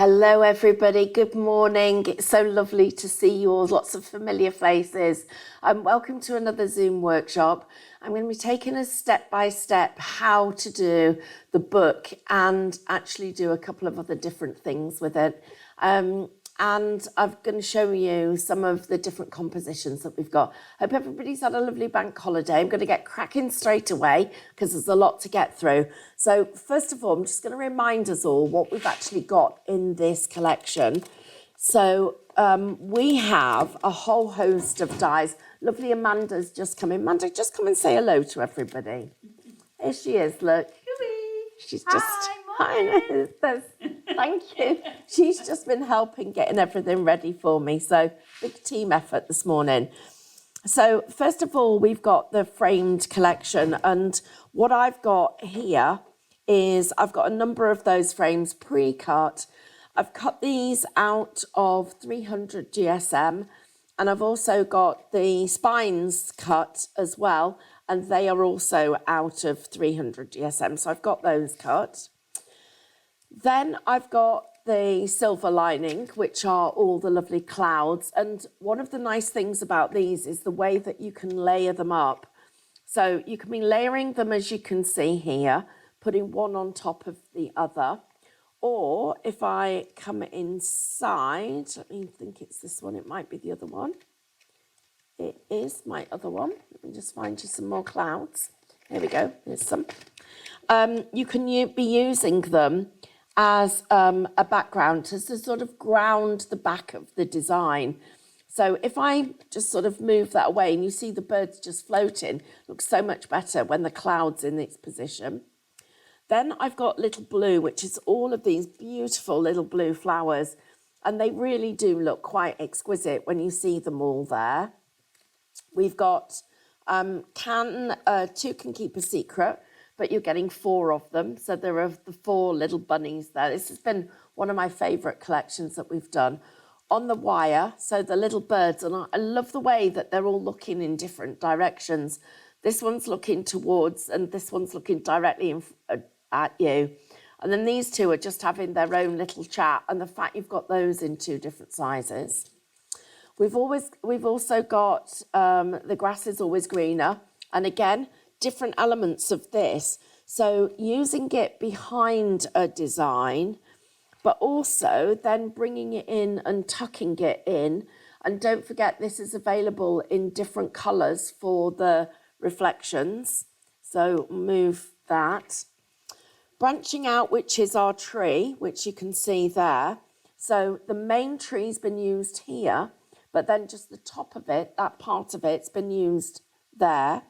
Hello, everybody. Good morning. It's so lovely to see you all. Lots of familiar faces. Welcome to another Zoom workshop. I'm going to be taking us step by step how to do the book and actually do a couple of other different things with it. And I'm going to show you some of the different compositions that we've got. Hope everybody's had a lovely bank holiday. I'm going to get cracking straight away because there's a lot to get through. So first of all, I'm just going to remind us all what we've actually got in this collection. So we have a whole host of dies. Lovely Amanda's just come in. Amanda, just come and say hello to everybody. Here she is, look. She's just... Hi, thank you. She's just been helping getting everything ready for me. So big team effort this morning. So first of all, we've got the framed collection. And what I've got here is I've got a number of those frames pre-cut. I've cut these out of 300 GSM. And I've also got the spines cut as well. And they are also out of 300 GSM. So I've got those cut. Then I've got the silver lining, which are all the lovely clouds. And one of the nice things about these is the way that you can layer them up. So you can be layering them, as you can see here, putting one on top of the other. Or if I come inside, let me think it's this one, it might be the other one. It is my other one. Let me just find you some more clouds. There we go, here's some. You can be using them as a background to sort of ground the back of the design. So if I just sort of move that away and you see the birds just floating, looks so much better when the cloud's in its position. Then I've got little blue, which is all of these beautiful little blue flowers. And they really do look quite exquisite when you see them all there. We've got two can keep a secret, but you're getting 4 of them. So there are the 4 little bunnies there. This has been one of my favourite collections that we've done. On the wire, so the little birds, and I love the way that they're all looking in different directions. This one's looking towards, and this one's looking directly at you. And then these two are just having their own little chat, and the fact you've got those in 2 different sizes. We've also got the grass is always greener, and again, different elements of this. So using it behind a design, but also then bringing it in and tucking it in. And don't forget, this is available in different colours for the reflections. So move that. Branching out, which is our tree, which you can see there. So the main tree's been used here, but then just the top of it, that part of it's been used there.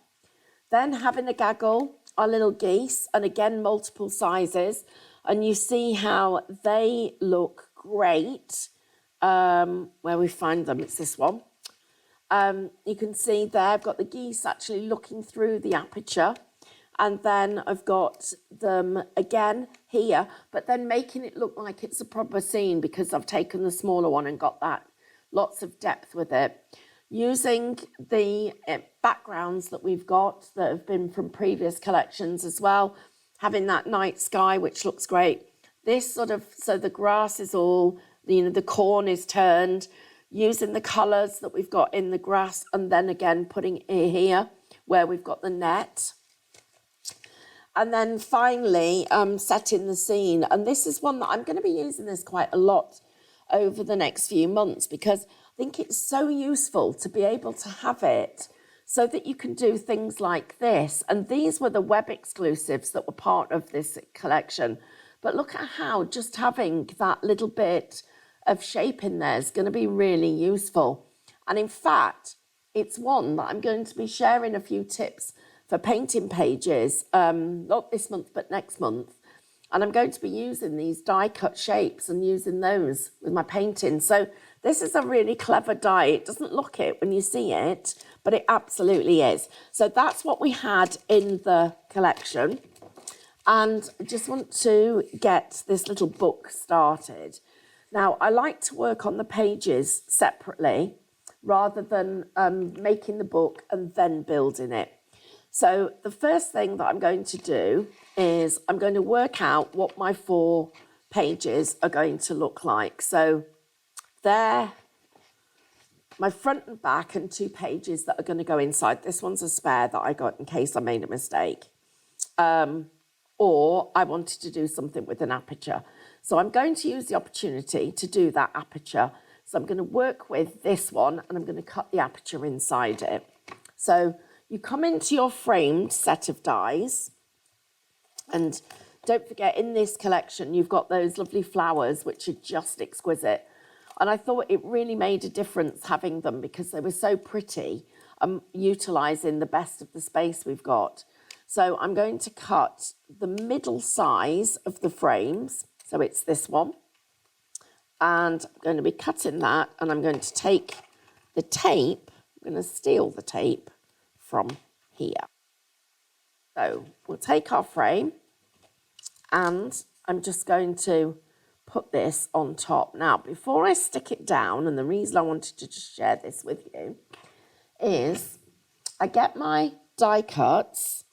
Then having a gaggle, our little geese, and again, multiple sizes. And you see how they look great. Where we find them, it's this one. You can see there, I've got the geese actually looking through the aperture. And then I've got them again here, but then making it look like it's a proper scene because I've taken the smaller one and got that lots of depth with it. Using the backgrounds that we've got that have been from previous collections as well, having that night sky, which looks great. This sort of, so the grass is all, the corn is turned, using the colours that we've got in the grass, and then again putting it here where we've got the net. And then finally, setting the scene. And this is one that I'm going to be using this quite a lot over the next few months because I think it's so useful to be able to have it so that you can do things like this. And these were the web exclusives that were part of this collection. But look at how just having that little bit of shape in there is going to be really useful. And in fact, it's one that I'm going to be sharing a few tips for painting pages, not this month, but next month. And I'm going to be using these die cut shapes and using those with my painting. So this is a really clever die. It doesn't look it when you see it, but it absolutely is. So that's what we had in the collection. And I just want to get this little book started. Now, I like to work on the pages separately rather than making the book and then building it. So the first thing that I'm going to do is I'm going to work out what my 4 pages are going to look like. So they're my front and back and 2 pages that are going to go inside. This one's a spare that I got in case I made a mistake. Or I wanted to do something with an aperture. So I'm going to use the opportunity to do that aperture. So I'm going to work with this one and I'm going to cut the aperture inside it. So you come into your framed set of dies, and don't forget, in this collection, you've got those lovely flowers, which are just exquisite. And I thought it really made a difference having them because they were so pretty, utilising the best of the space we've got. So I'm going to cut the middle size of the frames. So it's this one. And I'm going to be cutting that, and I'm going to take the tape, I'm going to steal the tape from here. So we'll take our frame, and I'm just going to put this on top. Now, before I stick it down, and the reason I wanted to just share this with you is I get my die cuts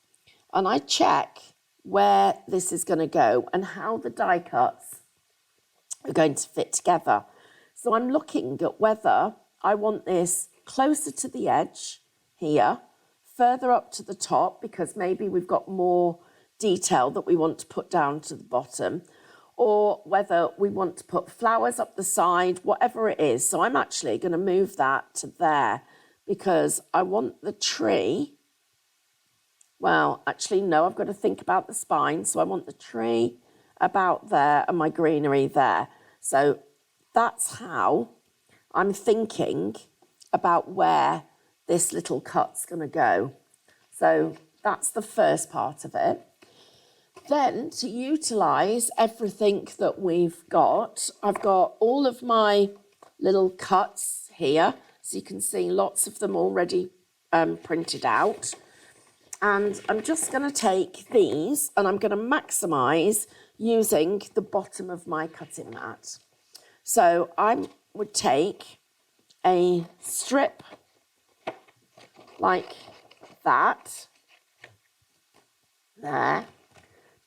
and I check where this is going to go and how the die cuts are going to fit together. So I'm looking at whether I want this closer to the edge here, further up to the top, because maybe we've got more detail that we want to put down to the bottom, or whether we want to put flowers up the side, whatever it is. So I'm actually going to move that to there because I want the tree. Well, actually, no, I've got to think about the spine. So I want the tree about there and my greenery there. So that's how I'm thinking about where this little cut's going to go. So that's the first part of it. Then to utilise everything that we've got, I've got all of my little cuts here. So you can see lots of them already printed out. And I'm just going to take these and I'm going to maximise using the bottom of my cutting mat. So I would take a strip like that, there,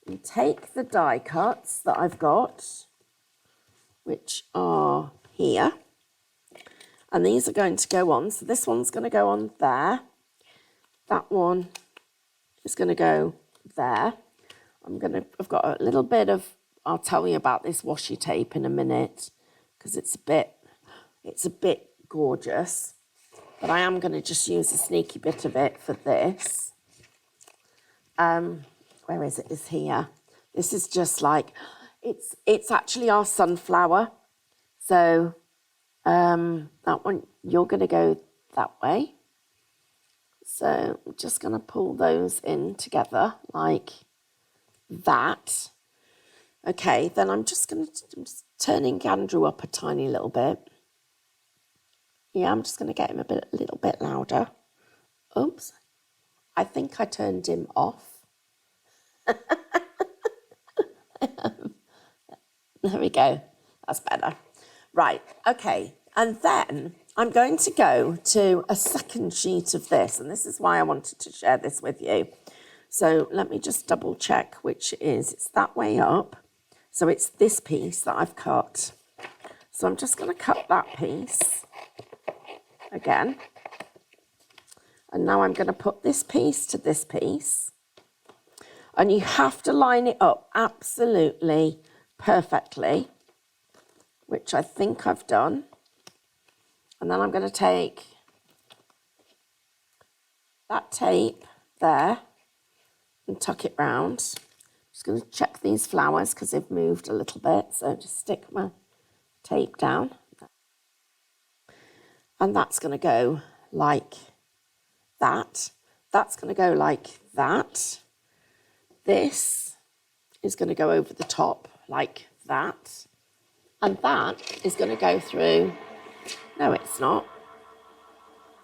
and take the die cuts that I've got, which are here, and these are going to go on. So this one's going to go on there. That one is going to go there. I've got a little bit of, I'll tell you about this washi tape in a minute because it's a bit gorgeous, but I am going to just use a sneaky bit of it for this. Where is it? It's here. This is just like, it's actually our sunflower. So that one, you're going to go that way. So I'm just going to pull those in together like that. Okay, then I'm just turning Andrew up a tiny little bit. Yeah, I'm just going to get him a little bit louder. Oops, I think I turned him off. There we go. That's better. Right, okay. And then I'm going to go to a second sheet of this, and this is why I wanted to share this with you. So let me just double check which it is. It's that way up. So it's this piece that I've cut. So I'm just going to cut that piece again. And now I'm going to put this piece to this piece. And you have to line it up absolutely perfectly, which I think I've done. And then I'm going to take that tape there and tuck it round. Just going to check these flowers because they've moved a little bit. So just stick my tape down. And that's going to go like that. That's going to go like that. This is going to go over the top like that. And that is going to go through. No, it's not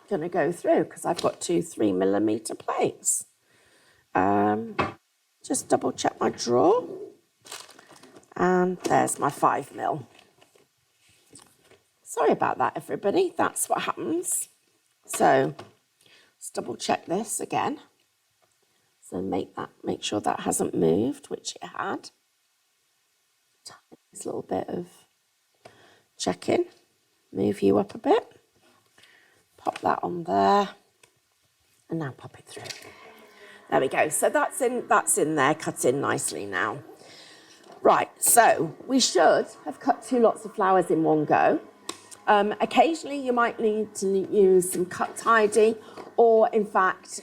going to go through because I've got 2 3mm plates. Just double check my drawer. And there's my 5mm. Sorry about that, everybody. That's what happens. So let's double check this again. So make sure that hasn't moved, which it had. This little bit of check-in. Move you up a bit. Pop that on there. And now pop it through. There we go. So that's in there, cut in nicely now. Right, so we should have cut 2 lots of flowers in one go. Occasionally you might need to use some cut tidy, or in fact,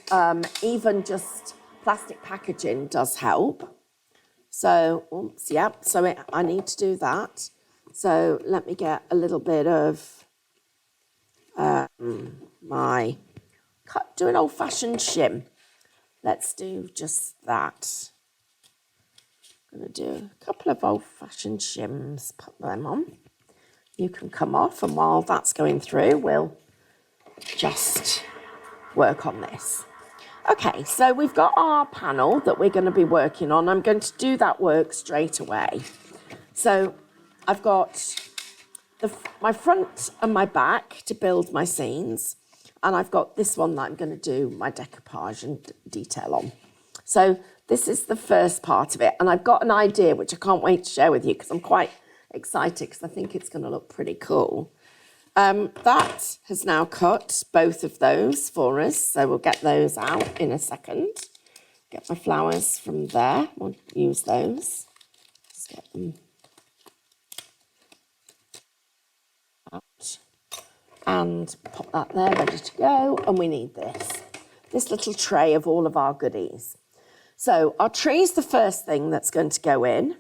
even just plastic packaging does help. So, oops, yep, so I need to do that. So let me get a little bit of do an old-fashioned shim. Let's do just that. I'm going to do a couple of old-fashioned shims, put them on. You can come off, and while that's going through, we'll just work on this. Okay, so we've got our panel that we're going to be working on. I'm going to do that work straight away. So I've got my front and my back to build my scenes, and I've got this one that I'm going to do my decoupage and detail on. So this is the first part of it, and I've got an idea which I can't wait to share with you because I'm quite excited because I think it's going to look pretty cool. That has now cut both of those for us, so we'll get those out in a second. Get my flowers from there. We'll use those. Let's get them out and pop that there, ready to go. And we need this little tray of all of our goodies. So our tree is the first thing that's going to go in,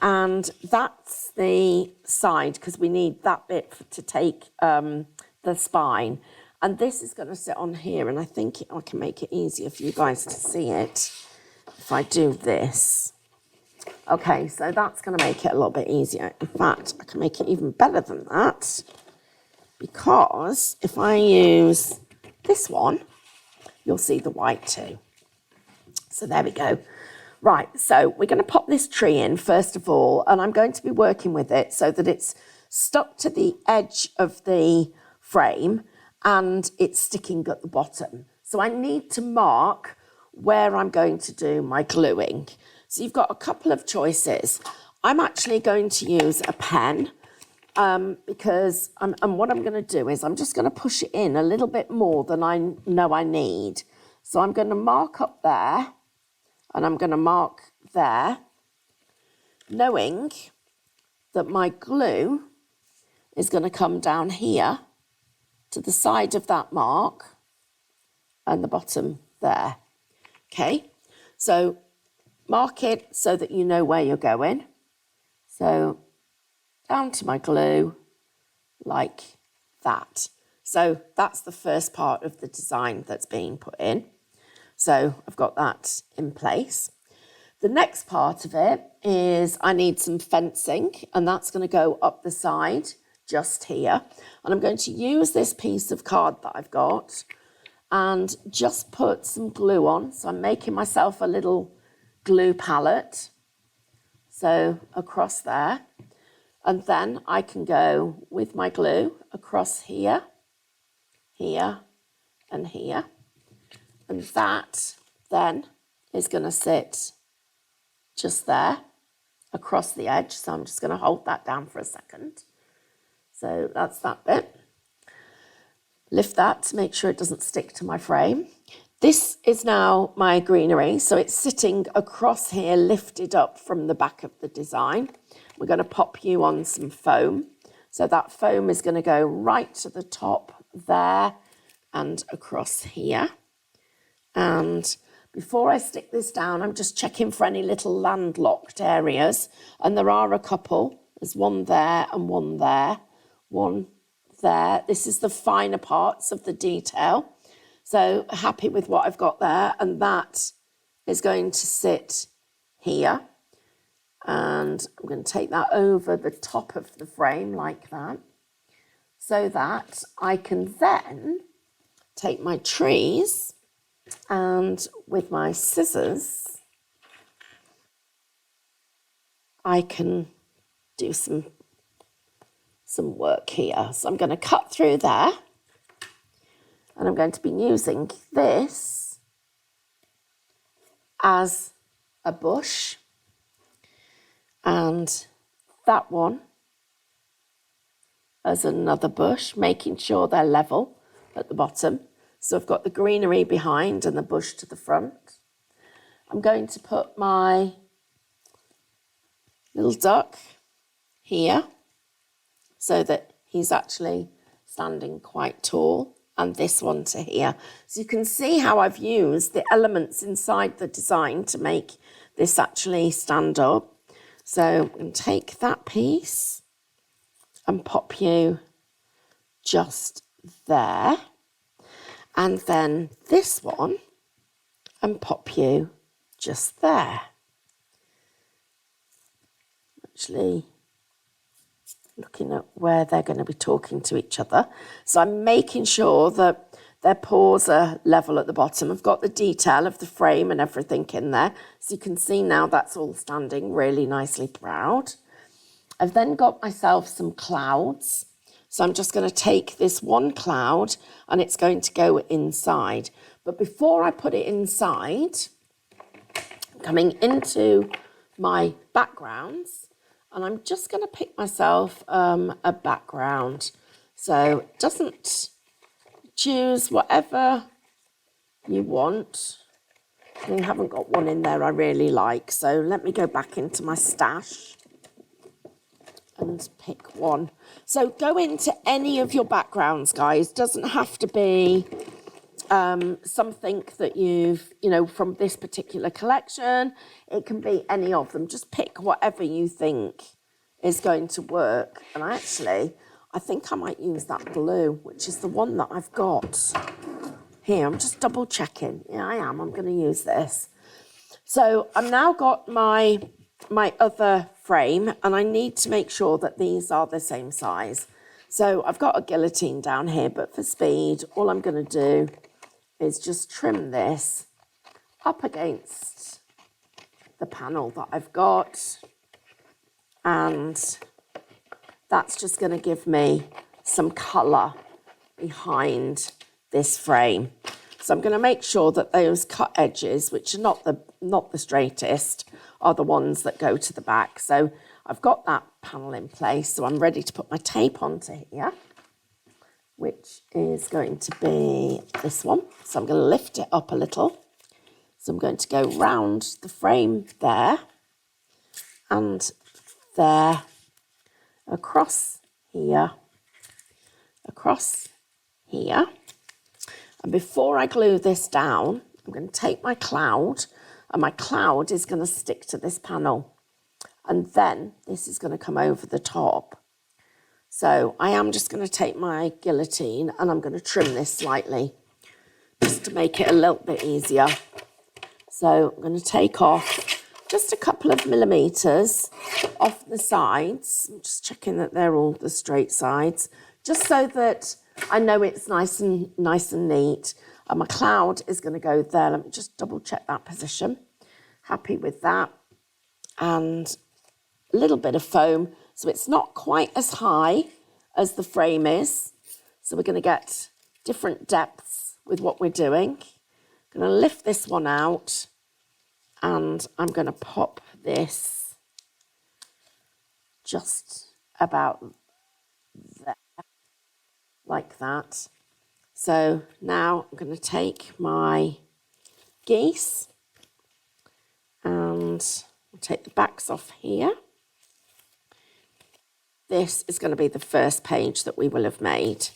and that's the side because we need that bit to take the spine. And this is going to sit on here, and I think I can make it easier for you guys to see it if I do this. Okay, so that's going to make it a little bit easier. In fact, I can make it even better than that, because if I use this one, you'll see the white too. So there we go. Right, so we're going to pop this tree in first of all, and I'm going to be working with it so that it's stuck to the edge of the frame and it's sticking at the bottom. So I need to mark where I'm going to do my gluing. So you've got a couple of choices. I'm actually going to use a pen because what I'm going to do is I'm just going to push it in a little bit more than I know I need. So I'm going to mark up there, and I'm going to mark there, knowing that my glue is going to come down here to the side of that mark and the bottom there. Okay, so mark it so that you know where you're going. So down to my glue like that. So that's the first part of the design that's being put in. So I've got that in place. The next part of it is I need some fencing, and that's going to go up the side just here. And I'm going to use this piece of card that I've got and just put some glue on. So I'm making myself a little glue palette. So across there. And then I can go with my glue across here, here, and here. And that then is going to sit just there across the edge. So I'm just going to hold that down for a second. So that's that bit. Lift that to make sure it doesn't stick to my frame. This is now my greenery. So it's sitting across here, lifted up from the back of the design. We're going to pop you on some foam. So that foam is going to go right to the top there and across here. And before I stick this down, I'm just checking for any little landlocked areas. And there are a couple. There's one there and one there. One there. This is the finer parts of the detail. So happy with what I've got there. And that is going to sit here. And I'm going to take that over the top of the frame like that. So that I can then take my trees and with my scissors, I can do some work here. So I'm going to cut through there, and I'm going to be using this as a bush and that one as another bush, making sure they're level at the bottom. So I've got the greenery behind and the bush to the front. I'm going to put my little duck here so that he's actually standing quite tall, and this one to here. So you can see how I've used the elements inside the design to make this actually stand up. So I'm going to take that piece and pop you just there, and then this one and pop you just there. Actually looking at where they're going to be talking to each other. So I'm making sure that their paws are level at the bottom. I've got the detail of the frame and everything in there. So you can see now that's all standing really nicely proud. I've then got myself some clouds. So I'm just going to take this one cloud and it's going to go inside. But before I put it inside, coming into my backgrounds, and I'm just going to pick myself a background. So it doesn't choose whatever you want. I haven't got one in there I really like. So let me go back into my stash and pick one. So go into any of your backgrounds, guys. Doesn't have to be something that you've, from this particular collection. It can be any of them. Just pick whatever you think is going to work. And I think I might use that blue, which is the one that I've got here. I'm just double checking. Yeah, I am. I'm going to use this. So I've now got my other frame, and I need to make sure that these are the same size. So I've got a guillotine down here, but for speed, all I'm going to do is just trim this up against the panel that I've got, and that's just going to give me some colour behind this frame. So I'm going to make sure that those cut edges, which are not the straightest, are the ones that go to the back. So I've got that panel in place, so I'm ready to put my tape onto here, which is going to be this one. So I'm going to lift it up a little. So I'm going to go round the frame there and there, across here, and before I glue this down, I'm going to take my cloud, and my cloud is going to stick to this panel, and then this is going to come over the top. So I am just going to take my guillotine and I'm going to trim this slightly just to make it a little bit easier. So I'm going to take off just a couple of millimetres off the sides. I'm just checking that they're all the straight sides, just so that I know it's nice and neat. And my cloud is going to go there. Let me just double check that position. Happy with that. And a little bit of foam, so it's not quite as high as the frame is. So we're going to get different depths with what we're doing. I'm going to lift this one out, and I'm going to pop this just about there, like that. So now I'm going to take my geese and I'll take the backs off here. This is going to be the first page that we will have made.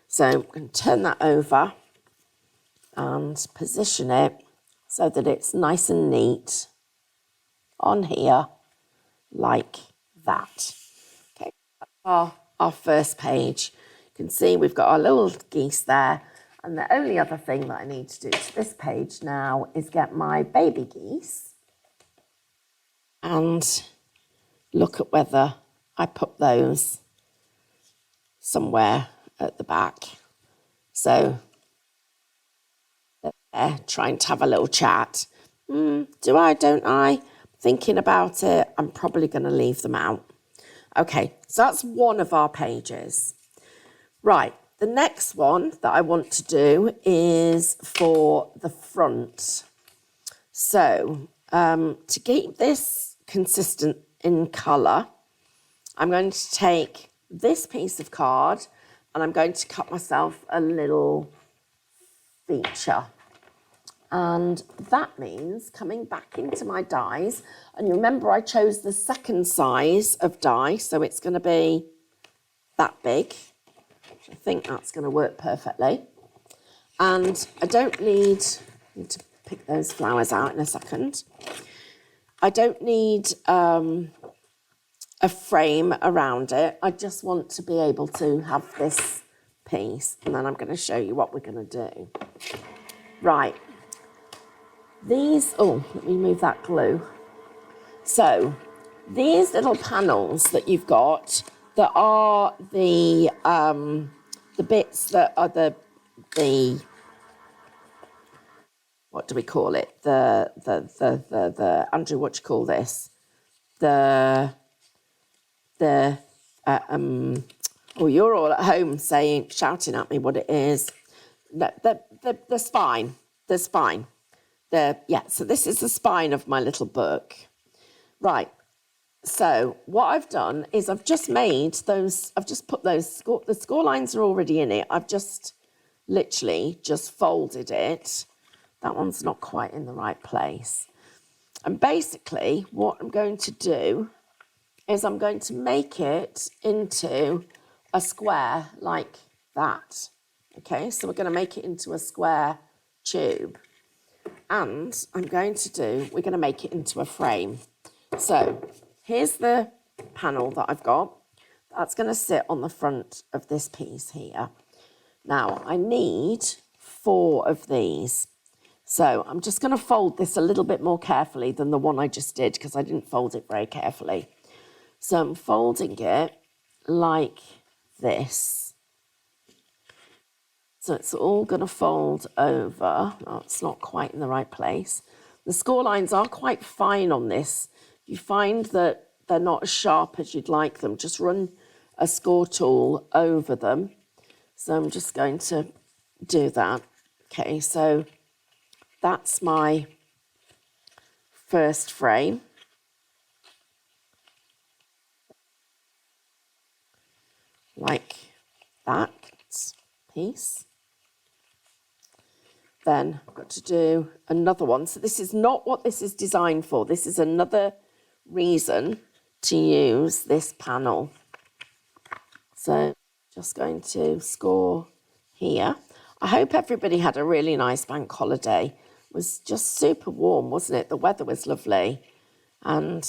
So I'm going to turn that over and position it so that it's nice and neat on here, like that. Okay, that's our first page. You can see we've got our little geese there, and the only other thing that I need to do to this page now is get my baby geese and look at whether I put those somewhere at the back. So they're trying to have a little chat. Do I, don't I? Thinking about it, I'm probably going to leave them out. Okay, so that's one of our pages. Right, the next one that I want to do is for the front. So to keep this consistent in colour, I'm going to take this piece of card and I'm going to cut myself a little feature. And that means coming back into my dies, and you remember I chose the second size of die, so it's going to be that big. I think that's going to work perfectly. And I need to pick those flowers out in a second. I don't need a frame around it. I just want to be able to have this piece, and then I'm going to show you what we're going to do. Right. These, oh, let me move that glue. So these little panels that you've got that are the bits that are the what do we call it? The Andrew, what do you call this? Oh, you're all at home shouting at me what it is. The spine, the spine. So this is the spine of my little book. Right, so what I've done is I've just put those, the score lines are already in it. I've just literally just folded it. That one's not quite in the right place. And basically what I'm going to do is I'm going to make it into a square like that. Okay, so we're going to make it into a square tube. And we're going to make it into a frame. So here's the panel that I've got. That's going to sit on the front of this piece here. Now I need 4 of these. So I'm just going to fold this a little bit more carefully than the one I just did because I didn't fold it very carefully. So I'm folding it like this. So it's all going to fold over. Oh, it's not quite in the right place. The score lines are quite fine on this. If you find that they're not as sharp as you'd like them, just run a score tool over them. So I'm just going to do that. Okay, so that's my first frame. Like that piece. Then I've got to do another one. So this is not what this is designed for. This is another reason to use this panel. So just going to score here. I hope everybody had a really nice bank holiday. It was just super warm, wasn't it? The weather was lovely. And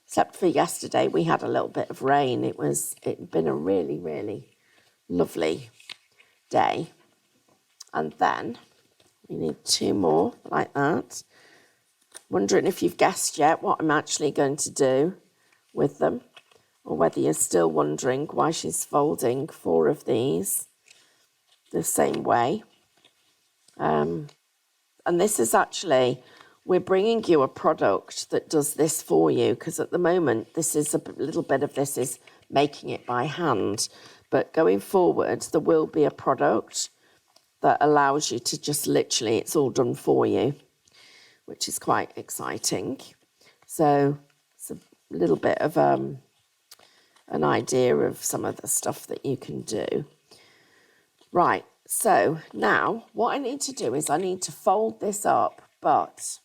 except for yesterday, we had a little bit of rain. It'd been a really, really lovely day. And then we need 2 more like that. Wondering if you've guessed yet what I'm actually going to do with them, or whether you're still wondering why she's folding 4 of these the same way. And this is actually, we're bringing you a product that does this for you, because at the moment, this is a little bit of this is making it by hand. But going forward, there will be a product that allows you to just literally, it's all done for you, which is quite exciting. So it's a little bit of an idea of some of the stuff that you can do. Right, so now what I need to do is I need to fold this up, but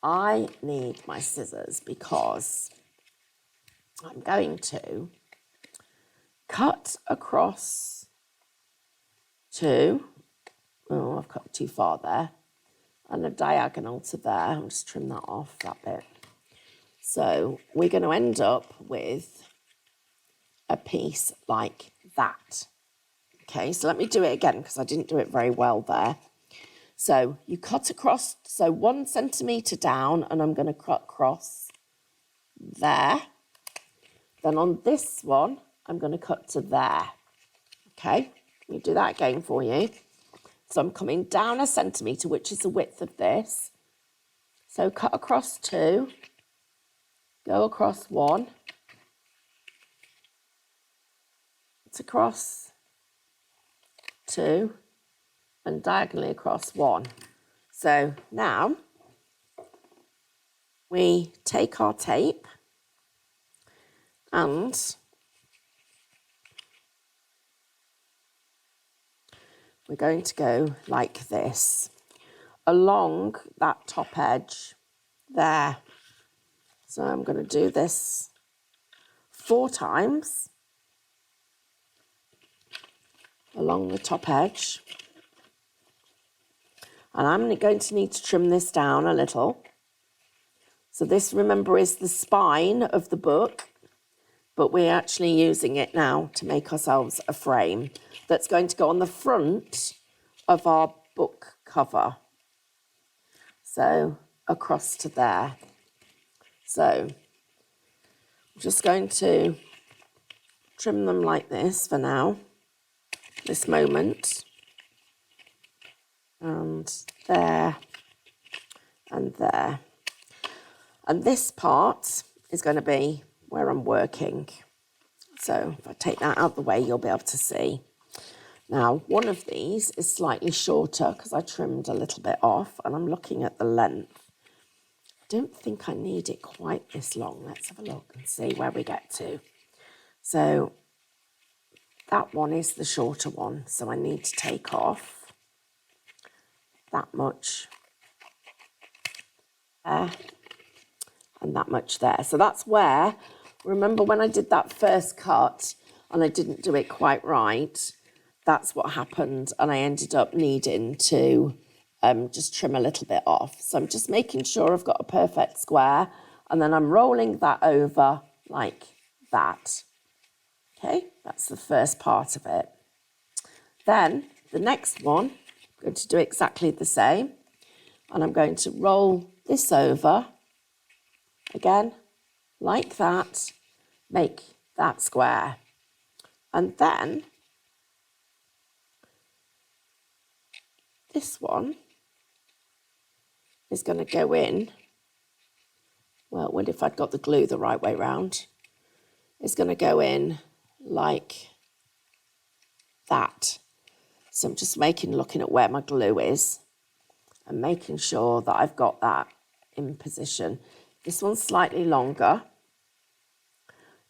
I need my scissors because I'm going to cut across I've cut too far there, and a diagonal to there. I'll just trim that off, that bit. So we're going to end up with a piece like that. Okay, so let me do it again because I didn't do it very well there. So you cut across, so 1 centimetre down, and I'm going to cut across there. Then on this one, I'm going to cut to there. Okay, let me do that again for you. So I'm coming down 1 centimetre, which is the width of this. So cut across 2, go across 1, cut across 2, and diagonally across 1. So now we take our tape and we're going to go like this, along that top edge there. So I'm going to do this 4 times along the top edge. And I'm going to need to trim this down a little. So this, remember, is the spine of the book, but we're actually using it now to make ourselves a frame that's going to go on the front of our book cover. So across to there. So I'm just going to trim them like this for now, this moment. And there and there. And this part is going to be where I'm working. So if I take that out of the way, you'll be able to see. Now, one of these is slightly shorter because I trimmed a little bit off, and I'm looking at the length. I don't think I need it quite this long. Let's have a look and see where we get to. So that one is the shorter one, so I need to take off that much there and that much there. So that's where, remember when I did that first cut and I didn't do it quite right, that's what happened, and I ended up needing to just trim a little bit off. So I'm just making sure I've got a perfect square, and then I'm rolling that over like that. Okay, that's the first part of it. Then the next one, I'm going to do exactly the same, and I'm going to roll this over again like that, make that square, and then this one is going to go in, well, what if I'd got the glue the right way round? It's going to go in like that. So I'm just looking at where my glue is and making sure that I've got that in position. This one's slightly longer.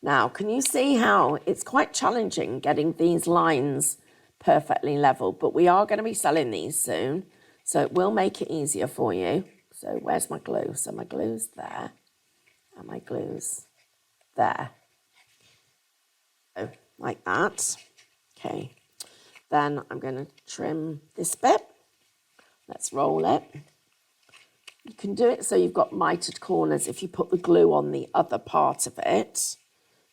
Now, can you see how it's quite challenging getting these lines perfectly level, but we are going to be selling these soon, so it will make it easier for you. So where's my glue? So my glue's there, and my glue's there. So like that. Okay. Then I'm going to trim this bit. Let's roll it. You can do it so you've got mitered corners if you put the glue on the other part of it.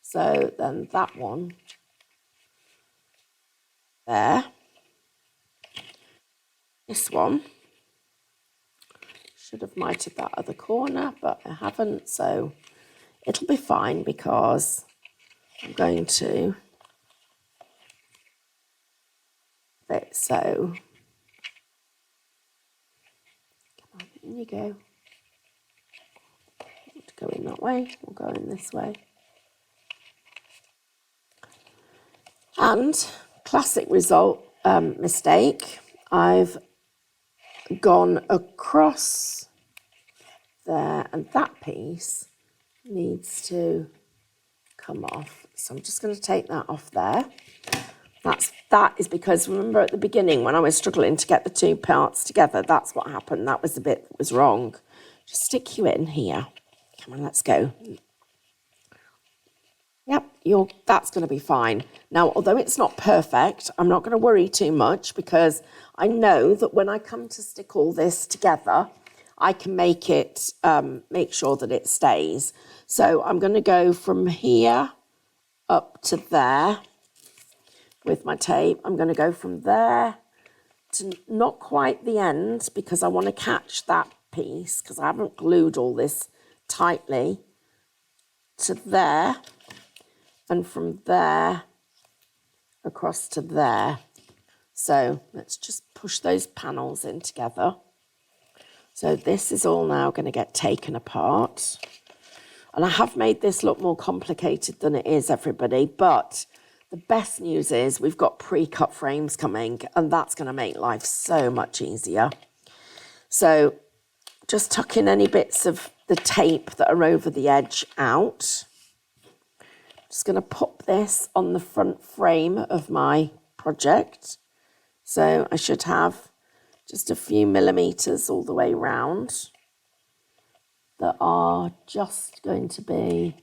So then that one there. This one. Should have mitered that other corner, but I haven't. So it'll be fine because I'm going to it so. Come on, in you go. Go in that way, we'll go in this way. And classic result, mistake. I've gone across there, and that piece needs to come off. So I'm just going to take that off there. That is because, remember at the beginning when I was struggling to get the two parts together, that's what happened. That was the bit that was wrong. Just stick you in here. Come on, let's go. Yep, that's going to be fine. Now, although it's not perfect, I'm not going to worry too much because I know that when I come to stick all this together, I can make it, make sure that it stays. So I'm going to go from here up to there with my tape. I'm going to go from there to not quite the end because I want to catch that piece because I haven't glued all this tightly, to there. And from there across to there. So let's just push those panels in together. So this is all now going to get taken apart. And I have made this look more complicated than it is, everybody, but the best news is we've got pre-cut frames coming, and that's going to make life so much easier. So just tucking any bits of the tape that are over the edge out. Just going to pop this on the front frame of my project So I should have just a few millimetres all the way round that are just going to be,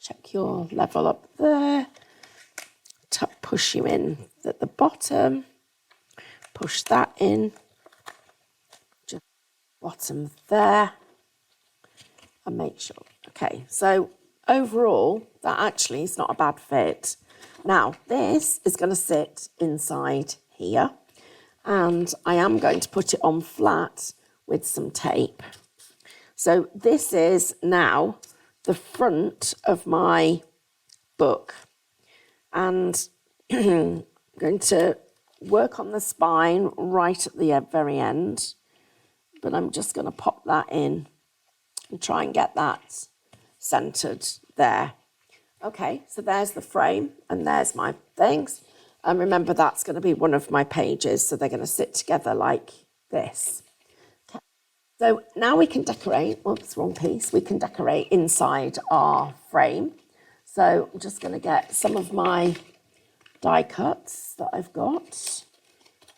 check your level up there, push you in at the bottom, push that in, just bottom there, and make sure. Okay, so overall, that actually is not a bad fit. Now, this is going to sit inside here, and I am going to put it on flat with some tape. So this is now the front of my book, and I'm going to work on the spine right at the very end, but I'm just going to pop that in and try and get that centered there. Okay, so there's the frame and there's my things. And remember, that's going to be one of my pages, so they're going to sit together like this. Okay. So now we can decorate, oops, wrong piece. We can decorate inside our frame. So I'm just going to get some of my die cuts that I've got.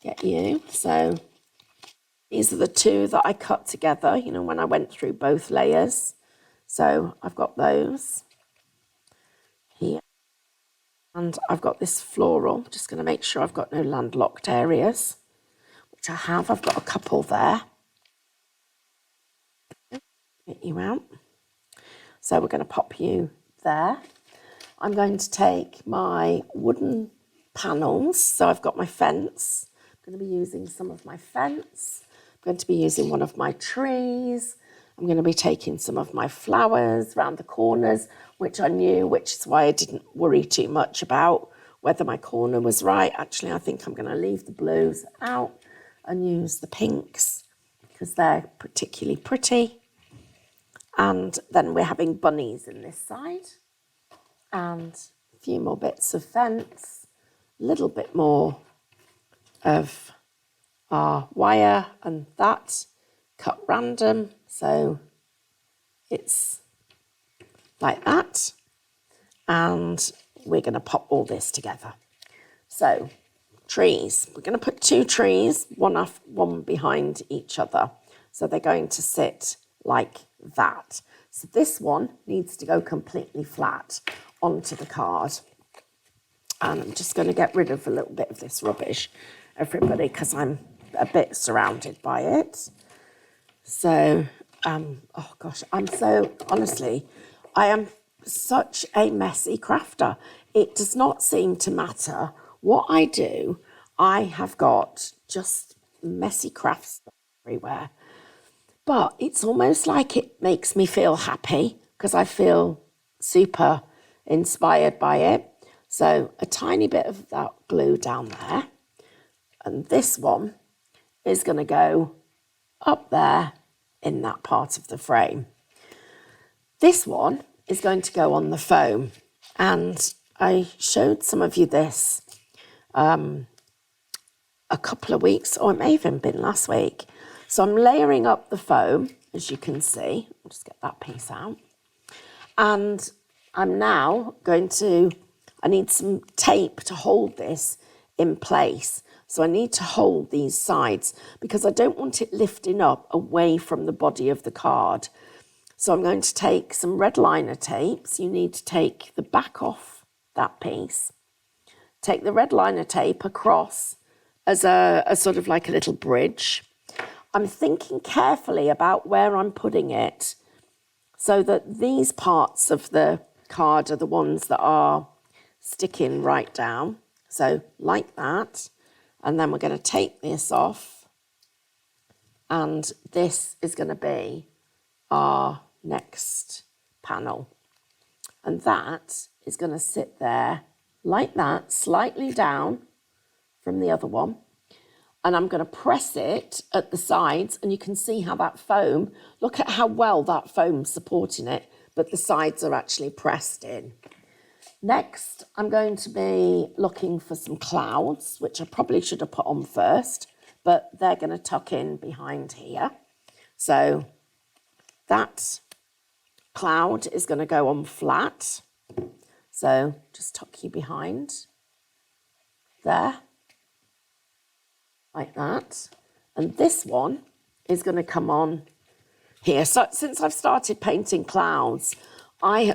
Get you. So these are the two that I cut together, you know, when I went through both layers. So I've got those here. And I've got this floral, just going to make sure I've got no landlocked areas, which I have. I've got a couple there. Get you out. So we're going to pop you there. I'm going to take my wooden panels. So I've got my fence. I'm going to be using some of my fence. I'm going to be using one of my trees. I'm going to be taking some of my flowers around the corners, which I knew, which is why I didn't worry too much about whether my corner was right. Actually, I think I'm going to leave the blues out and use the pinks because they're particularly pretty. And then we're having bunnies in this side and a few more bits of fence, a little bit more of our wire and that cut random. So it's like that. And we're going to pop all this together. So trees, we're going to put two trees, one behind each other. So they're going to sit like that. So this one needs to go completely flat onto the card. And I'm just going to get rid of a little bit of this rubbish, everybody, because I'm a bit surrounded by it. So, oh gosh, honestly, I am such a messy crafter. It does not seem to matter what I do. I have got just messy crafts everywhere. But it's almost like it makes me feel happy because I feel super inspired by it. So a tiny bit of that glue down there. And this one is going to go up there in that part of the frame. This one is going to go on the foam. And I showed some of you this a couple of weeks, or it may have even been last week. So I'm layering up the foam, as you can see. I'll just get that piece out. And I'm now I need some tape to hold this in place. So I need to hold these sides because I don't want it lifting up away from the body of the card. So I'm going to take some red liner tape. So you need to take the back off that piece. Take the red liner tape across as a sort of like a little bridge. I'm thinking carefully about where I'm putting it so that these parts of the card are the ones that are sticking right down. So like that. And then we're going to take this off. And this is going to be our next panel. And that is going to sit there like that, slightly down from the other one. And I'm going to press it at the sides, and you can see how that foam, look at how well that foam's supporting it, but the sides are actually pressed in. Next, I'm going to be looking for some clouds, which I probably should have put on first, but they're going to tuck in behind here. So that cloud is going to go on flat. So just tuck you behind there. like that. And this one is going to come on here. So since I've started painting clouds, I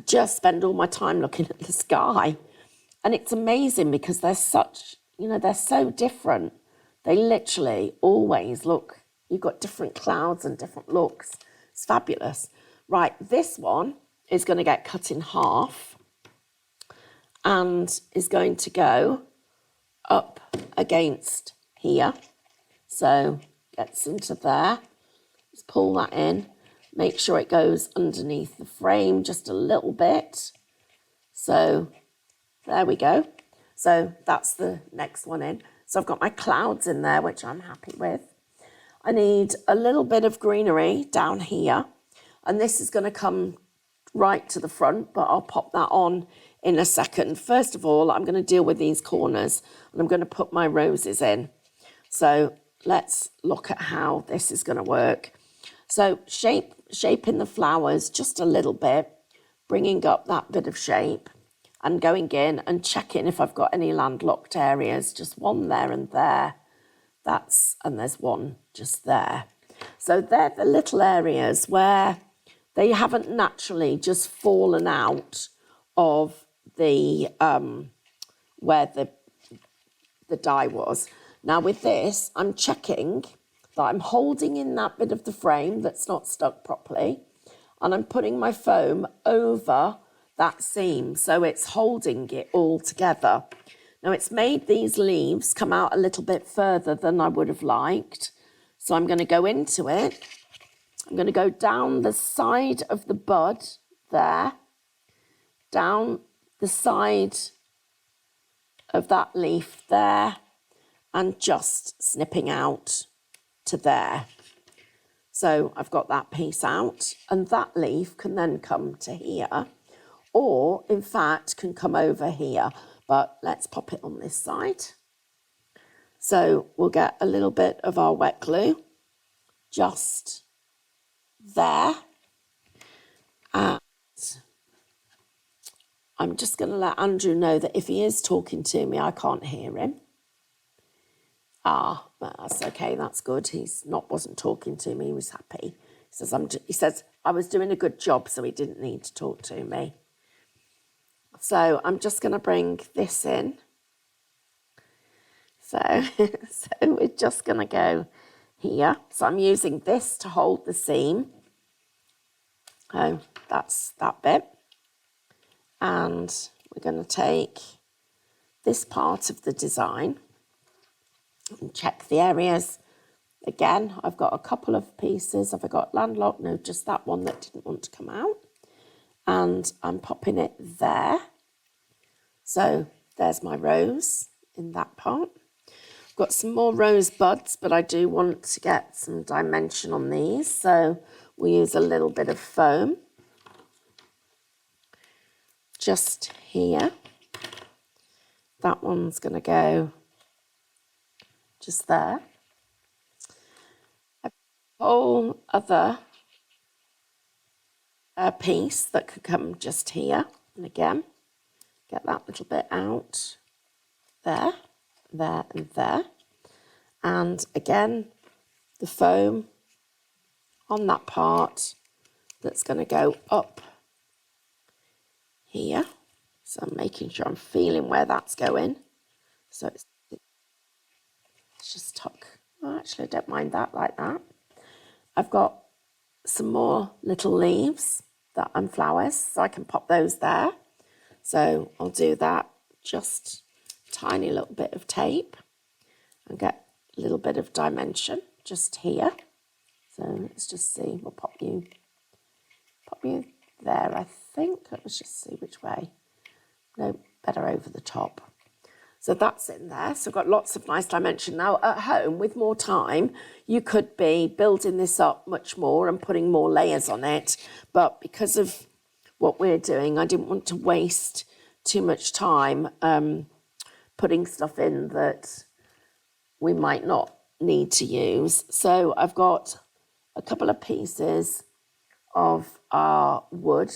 just spend all my time looking at the sky. And it's amazing because they're such, they're so different. They literally always look, you've got different clouds and different looks. It's fabulous. Right, this one is going to get cut in half and is going to go up against here. So gets into there. Let's pull that in. Make sure it goes underneath the frame just a little bit. So there we go. So that's the next one in. So I've got my clouds in there, which I'm happy with. I need a little bit of greenery down here. And this is going to come right to the front, but I'll pop that on in a second. First of all, I'm going to deal with these corners and I'm going to put my roses in. So let's look at how this is going to work. So shaping the flowers just a little bit, bringing up that bit of shape and going in and checking if I've got any landlocked areas, just one there and there. And there's one just there. So they're the little areas where they haven't naturally just fallen out of the, where the die was. Now with this, I'm checking that I'm holding in that bit of the frame that's not stuck properly, and I'm putting my foam over that seam so it's holding it all together. Now it's made these leaves come out a little bit further than I would have liked, so I'm going to go into it. I'm going to go down the side of the bud there, down the side of that leaf there, and just snipping out to there. So I've got that piece out, and that leaf can then come to here, or in fact can come over here, but let's pop it on this side. So we'll get a little bit of our wet glue just there, and I'm just going to let Andrew know that if he is talking to me, I can't hear him. Ah, that's okay, that's good. Wasn't talking to me, he was happy. He says I was doing a good job, so he didn't need to talk to me. So I'm just going to bring this in. So we're just going to go here. So I'm using this to hold the seam. Oh, that's that bit. And we're going to take this part of the design and check the areas. Again, I've got a couple of pieces. Have I got landlocked? No, just that one that didn't want to come out. And I'm popping it there. So there's my rose in that part. I've got some more rose buds, but I do want to get some dimension on these. So we'll use a little bit of foam just here. That one's going to go just there. A whole other piece that could come just here. And again, get that little bit out there, there and there. And again, the foam on that part that's going to go up here. So I'm making sure I'm feeling where that's going. So it's just tuck. Oh, actually, I don't mind that like that. I've got some more little leaves and flowers, so I can pop those there. So I'll do that, just a tiny little bit of tape and get a little bit of dimension just here. So let's just see, we'll pop you there, I think. Let's just see which way. No, better over the top. So that's in there. So I've got lots of nice dimension. Now at home, with more time, you could be building this up much more and putting more layers on it. But because of what we're doing, I didn't want to waste too much time putting stuff in that we might not need to use. So I've got a couple of pieces of our wood,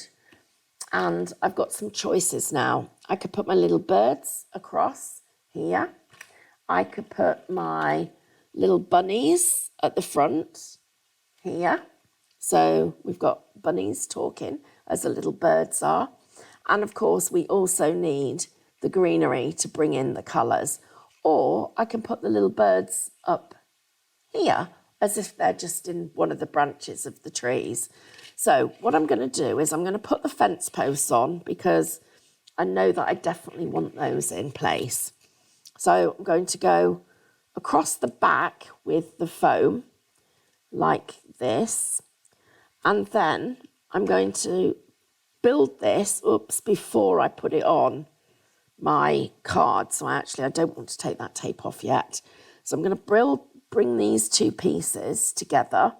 and I've got some choices now. I could put my little birds across here, I could put my little bunnies at the front here. So we've got bunnies talking as the little birds are. And of course, we also need the greenery to bring in the colours. Or I can put the little birds up here as if they're just in one of the branches of the trees. So what I'm going to do is I'm going to put the fence posts on because I know that I definitely want those in place. So I'm going to go across the back with the foam like this. And then I'm going to build this, before I put it on my card. So I don't want to take that tape off yet. So I'm going to bring these two pieces together,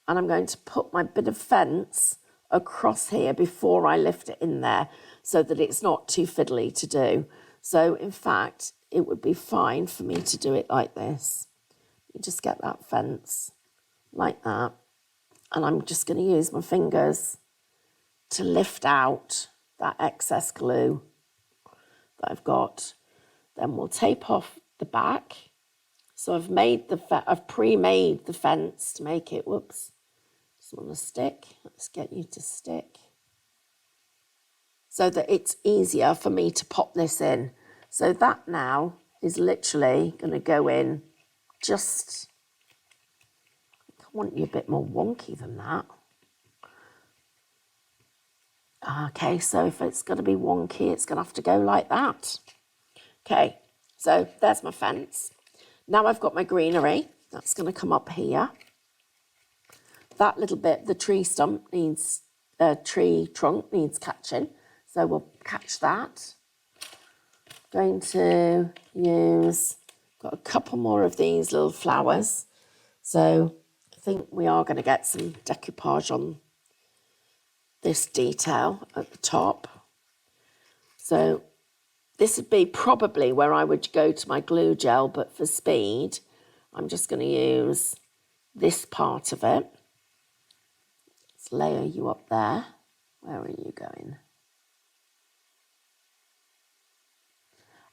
and I'm going to put my bit of fence across here before I lift it in there so that it's not too fiddly to do. So in fact, it would be fine for me to do it like this. You just get that fence like that. And I'm just going to use my fingers to lift out that excess glue that I've got. Then we'll tape off the back. So I've pre-made the fence to make it, just want to stick. Let's get you to stick. So that it's easier for me to pop this in. So that now is literally going to go in just, I want you a bit more wonky than that. Okay, so if it's going to be wonky, it's going to have to go like that. Okay, so there's my fence. Now I've got my greenery. That's going to come up here. That little bit, the tree trunk needs catching. So we'll catch that. Going to got a couple more of these little flowers. So I think we are going to get some decoupage on this detail at the top. So this would be probably where I would go to my glue gel, but for speed, I'm just going to use this part of it. Let's layer you up there. Where are you going?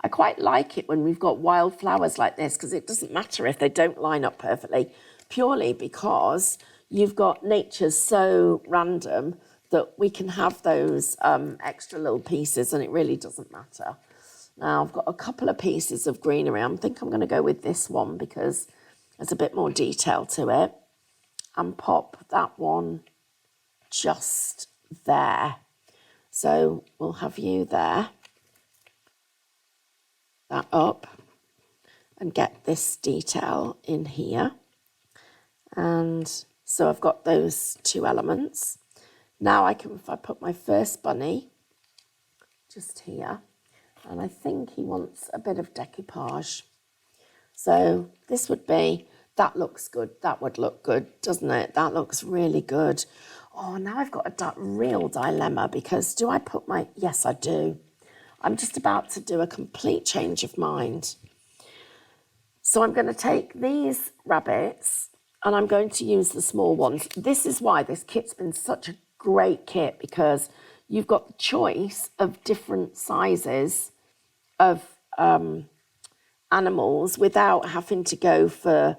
I quite like it when we've got wild flowers like this because it doesn't matter if they don't line up perfectly, purely because you've got nature's so random that we can have those extra little pieces and it really doesn't matter. Now I've got a couple of pieces of greenery. I think I'm going to go with this one because there's a bit more detail to it, and pop that one just there. So we'll have you there. That up and get this detail in here. And so I've got those two elements. Now if I put my first bunny just here, and I think he wants a bit of decoupage. So this would be, that looks good, that would look good, doesn't it? That looks really good. Oh, now I've got a real dilemma because do I put yes, I do. I'm just about to do a complete change of mind. So I'm going to take these rabbits and I'm going to use the small ones. This is why this kit's been such a great kit, because you've got the choice of different sizes of animals without having to go for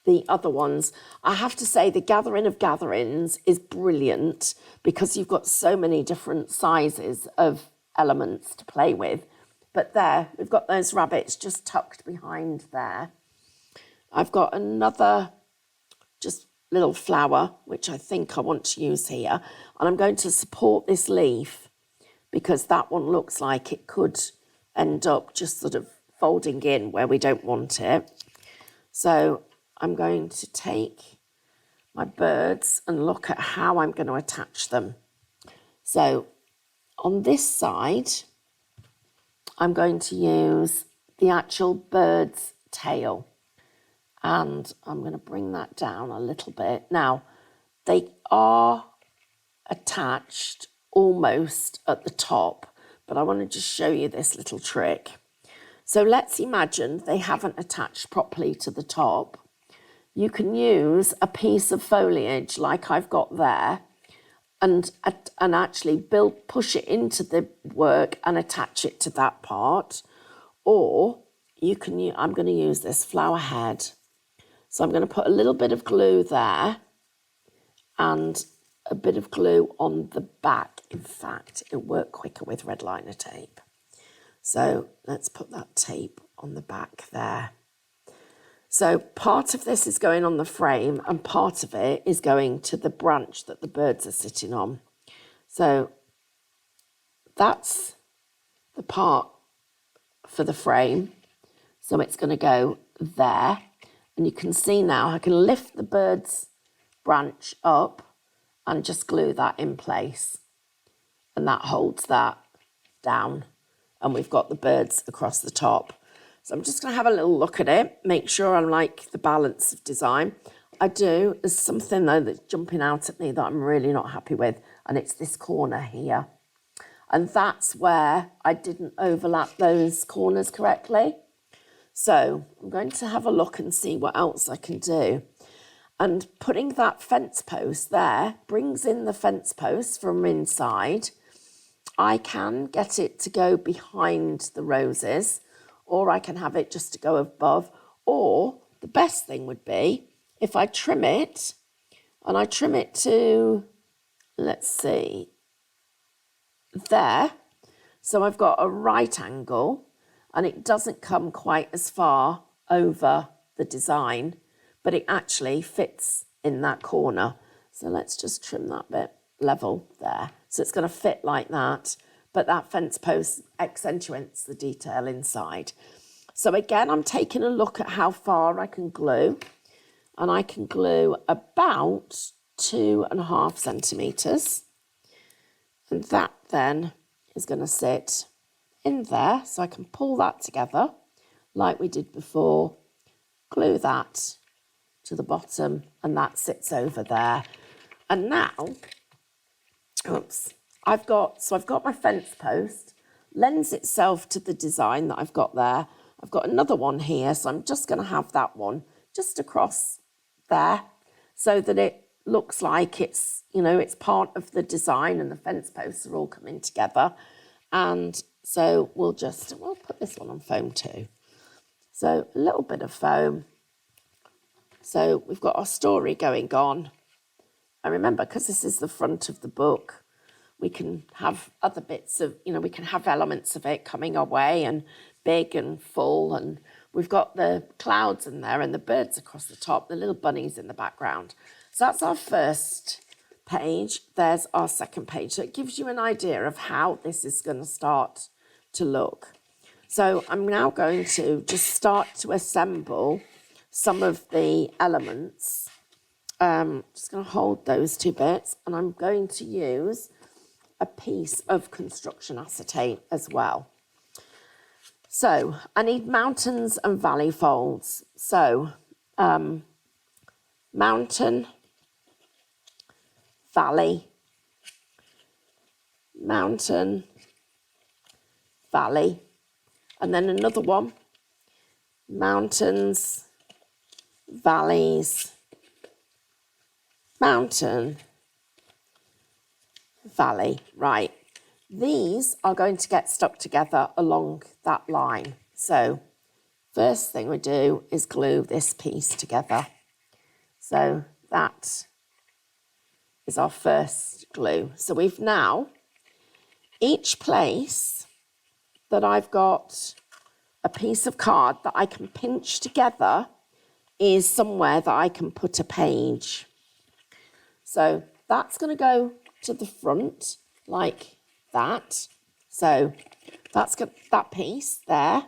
the other ones. I have to say the Gathering of Gatherings is brilliant because you've got so many different sizes of elements to play with. But there, we've got those rabbits just tucked behind there. I've got another just little flower, which I think I want to use here. And I'm going to support this leaf because that one looks like it could end up just sort of folding in where we don't want it. So I'm going to take my birds and look at how I'm going to attach them. So on this side, I'm going to use the actual bird's tail. And I'm going to bring that down a little bit. Now, they are attached almost at the top, but I want to just show you this little trick. So let's imagine they haven't attached properly to the top. You can use a piece of foliage like I've got there and actually push it into the work and attach it to that part. Or I'm going to use this flower head. So I'm going to put a little bit of glue there and a bit of glue on the back. In fact, it'll work quicker with red liner tape. So let's put that tape on the back there. So part of this is going on the frame and part of it is going to the branch that the birds are sitting on. So that's the part for the frame. So it's going to go there. And you can see now I can lift the bird's branch up and just glue that in place. And that holds that down. And we've got the birds across the top. So I'm just going to have a little look at it, make sure I like the balance of design. I do. There's something, though, that's jumping out at me that I'm really not happy with, and it's this corner here. And that's where I didn't overlap those corners correctly. So I'm going to have a look and see what else I can do. And putting that fence post there brings in the fence post from inside. I can get it to go behind the roses, or I can have it just to go above, or the best thing would be if I trim it, and I trim it to, let's see, there. So I've got a right angle, and it doesn't come quite as far over the design, but it actually fits in that corner. So let's just trim that bit level there. So it's going to fit like that, but that fence post accentuates the detail inside. So again, I'm taking a look at how far I can glue, and I can glue about 2.5 centimetres. And that then is going to sit in there, so I can pull that together like we did before, glue that to the bottom, and that sits over there. And now, I've got my fence post, lends itself to the design that I've got there. I've got another one here, so I'm just going to have that one just across there so that it looks like it's, it's part of the design and the fence posts are all coming together. And so we'll put this one on foam too. So a little bit of foam. So we've got our story going on. And remember, because this is the front of the book, we can have other bits of, we can have elements of it coming our way and big and full. And we've got the clouds in there and the birds across the top, the little bunnies in the background. So that's our first page. There's our second page. So it gives you an idea of how this is going to start to look. So I'm now going to just start to assemble some of the elements. Just going to hold those two bits, and I'm going to use a piece of construction acetate as well. So I need mountains and valley folds. So mountain, valley, mountain, valley, and then another one, mountains, valleys, mountain, valley. Right, these are going to get stuck together along that line. So first thing we do is glue this piece together. So that is our first glue. So we've now, each place that I've got a piece of card that I can pinch together is somewhere that I can put a page. So that's going to go to the front like that. So that piece there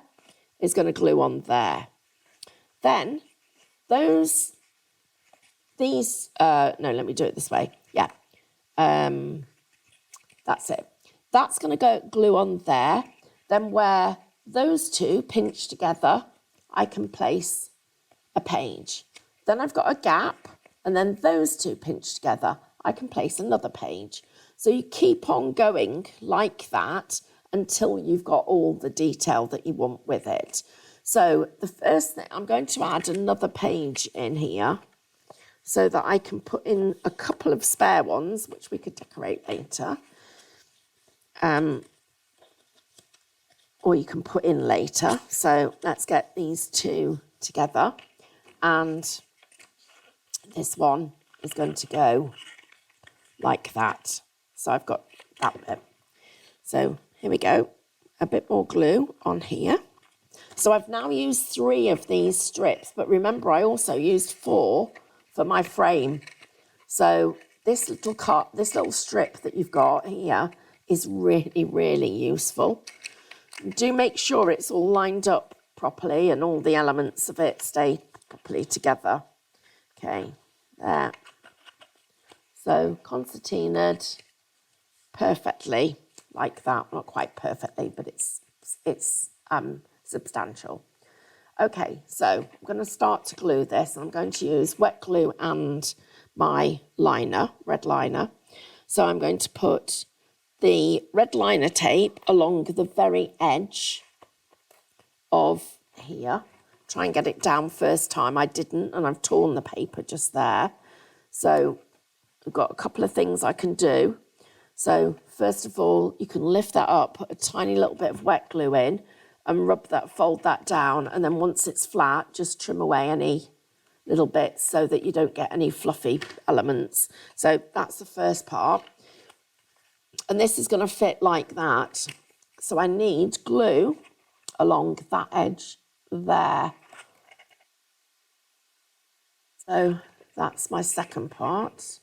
is going to glue on there. Then let me do it this way. Yeah, that's it. That's going to go glue on there. Then where those two pinch together, I can place a page. Then I've got a gap, and then those two pinch together, I can place another page. So you keep on going like that until you've got all the detail that you want with it. So the first thing, I'm going to add another page in here so that I can put in a couple of spare ones, which we could decorate later. or you can put in later. So let's get these two together. And this one is going to go like that. So I've got that bit. So here we go. A bit more glue on here. So I've now used 3 of these strips, but remember I also used 4 for my frame. So this little strip that you've got here is really, really useful. Do make sure it's all lined up properly and all the elements of it stay properly together. Okay, there. So concertinaed perfectly like that. Not quite perfectly, but it's substantial. Okay, so I'm going to start to glue this. I'm going to use wet glue and my liner, red liner. So I'm going to put the red liner tape along the very edge of here. Try and get it down first time. I didn't, and I've torn the paper just there. So I've got a couple of things I can do. So first of all, you can lift that up, put a tiny little bit of wet glue in and fold that down. And then once it's flat, just trim away any little bits so that you don't get any fluffy elements. So that's the first part. And this is going to fit like that. So I need glue along that edge there. So that's my second part. It's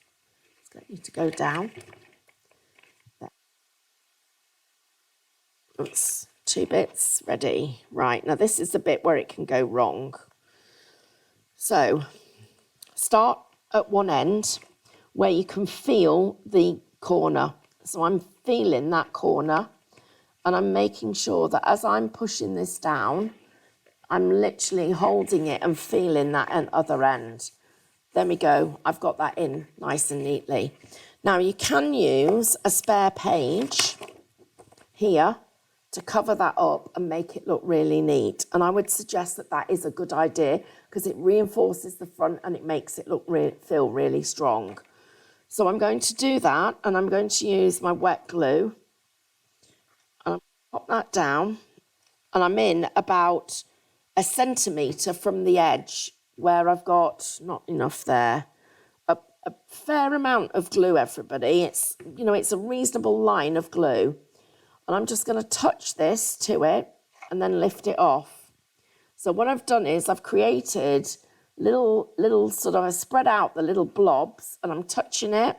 going to go down. That's 2 bits ready. Right, now this is the bit where it can go wrong. So start at one end where you can feel the corner. So I'm feeling that corner and I'm making sure that as I'm pushing this down, I'm literally holding it and feeling that other end. There we go. I've got that in nice and neatly. Now you can use a spare page here to cover that up and make it look really neat. And I would suggest that that is a good idea because it reinforces the front and it makes it look feel really strong. So I'm going to do that and I'm going to use my wet glue and pop that down and I'm in about 1 centimetre from the edge where I've got not enough there. A fair amount of glue, everybody. It's, you know, it's a reasonable line of glue. And I'm just going to touch this to it and then lift it off. So what I've done is I've created little sort of, I spread out the little blobs and I'm touching it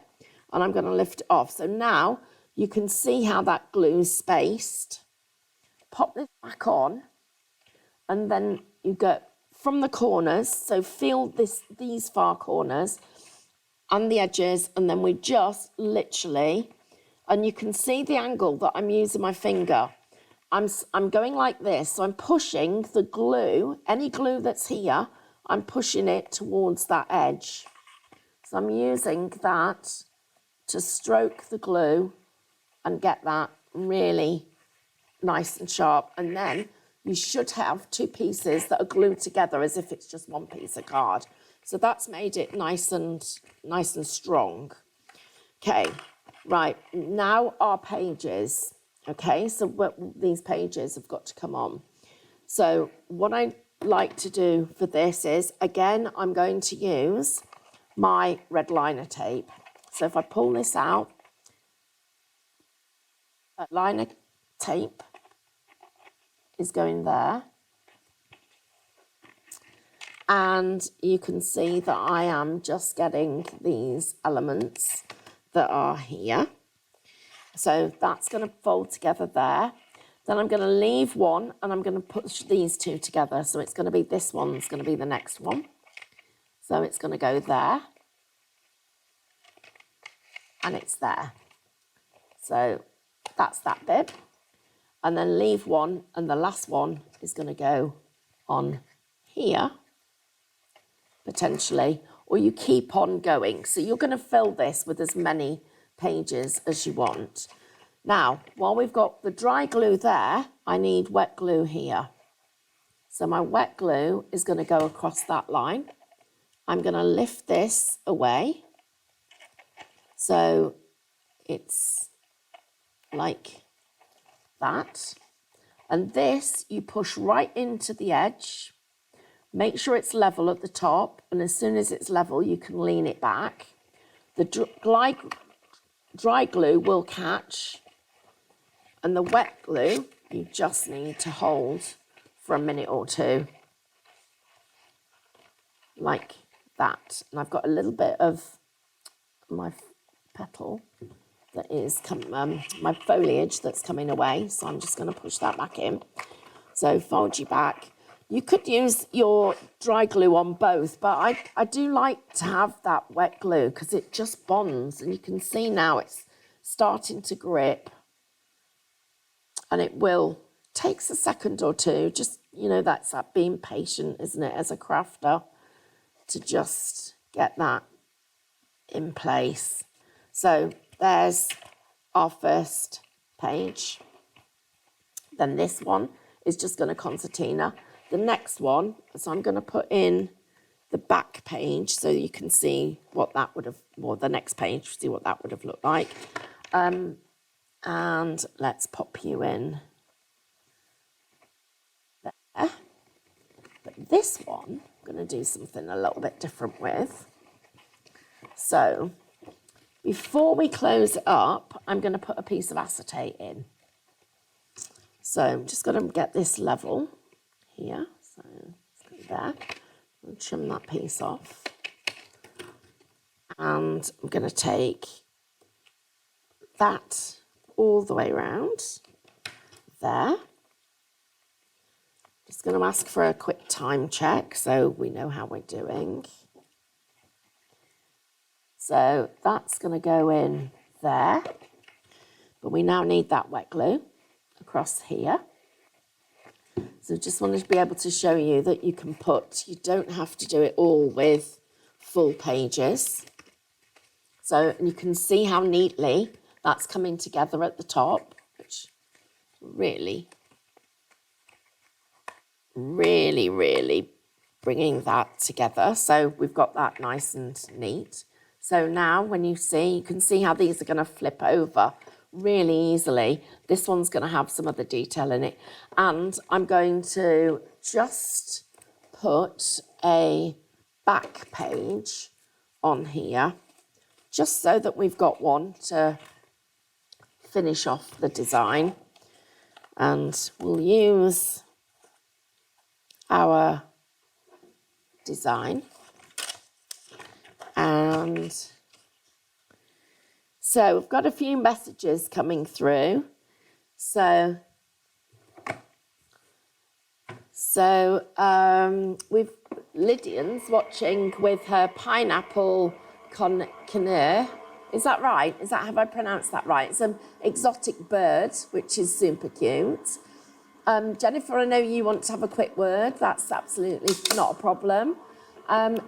and I'm going to lift it off. So now you can see how that glue's spaced. Pop this back on and then you get from the corners, so feel these far corners and the edges, and then we just literally, and you can see the angle that I'm using my finger. I'm going like this, so I'm pushing the glue, any glue that's here, I'm pushing it towards that edge. So I'm using that to stroke the glue and get that really nice and sharp. And then you should have 2 pieces that are glued together as if it's just one piece of card. So that's made it nice and strong. Okay, right, now our pages. Okay, so these pages have got to come on. So what I like to do for this is, again, I'm going to use my red liner tape. So if I pull this out, that liner tape is going there. And you can see that I am just getting these elements that are here. So that's going to fold together there. Then I'm going to leave one and I'm going to push these 2 together. So it's going to be this one's going to be the next one. So it's going to go there. And it's there. So that's that bit. And then leave one and the last one is going to go on here. Potentially, or you keep on going. So you're going to fill this with as many pages as you want. Now, while we've got the dry glue there, I need wet glue here. So my wet glue is going to go across that line. I'm going to lift this away. So it's like that. And this, you push right into the edge. Make sure it's level at the top. And as soon as it's level, you can lean it back. The dry glue will catch. And the wet glue, you just need to hold for a minute or two. Like that. And I've got a little bit of my petal that is my foliage that's coming away, so I'm just going to push that back in. So fold you back. You could use your dry glue on both, but I do like to have that wet glue because it just bonds, and you can see now it's starting to grip, and it will takes a second or two. Just, you know, that's that being patient, isn't it, as a crafter, to just get that in place. So there's our first page. Then this one is just going to concertina. The next one, so I'm going to put in the back page so you can see what that would have, or the next page, see what that would have looked like. And let's pop you in there. But this one, I'm going to do something a little bit different with. So before we close it up, I'm going to put a piece of acetate in. So I'm just going to get this level here. So let's go there. I'll trim that piece off. And I'm going to take that all the way around there. Just going to ask for a quick time check so we know how we're doing. So that's going to go in there. But we now need that wet glue across here. So just wanted to be able to show you that you can put, you don't have to do it all with full pages. So you can see how neatly that's coming together at the top, which really bringing that together. So we've got that nice and neat. So now when you see, you can see how these are going to flip over really easily. This one's going to have some of the detail in it. And I'm going to just put a back page on here, just so that we've got one to finish off the design. And we'll use our design. And so we've got a few messages coming through. So we've Lydian's watching with her pineapple conure. Is that right? Have I pronounced that right? It's an exotic bird, which is super cute. Jennifer, I know you want to have a quick word. That's absolutely not a problem.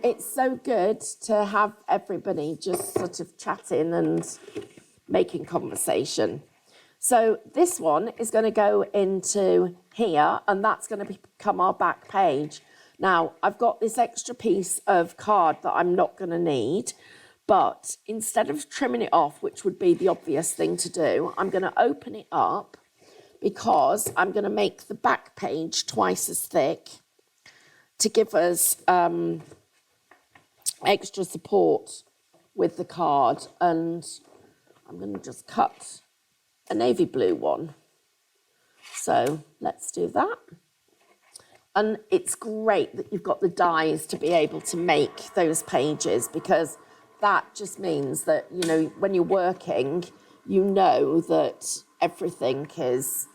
It's so good to have everybody just sort of chatting and making conversation. So this one is going to go into here, and that's going to become our back page. Now, I've got this extra piece of card that I'm not going to need, but instead of trimming it off, which would be the obvious thing to do, I'm going to open it up because I'm going to make the back page twice as thick to give us extra support with the card. And I'm going to just cut a navy blue one. So let's do that. And it's great that you've got the dies to be able to make those pages, because that just means that, you know, when you're working, you know that everything is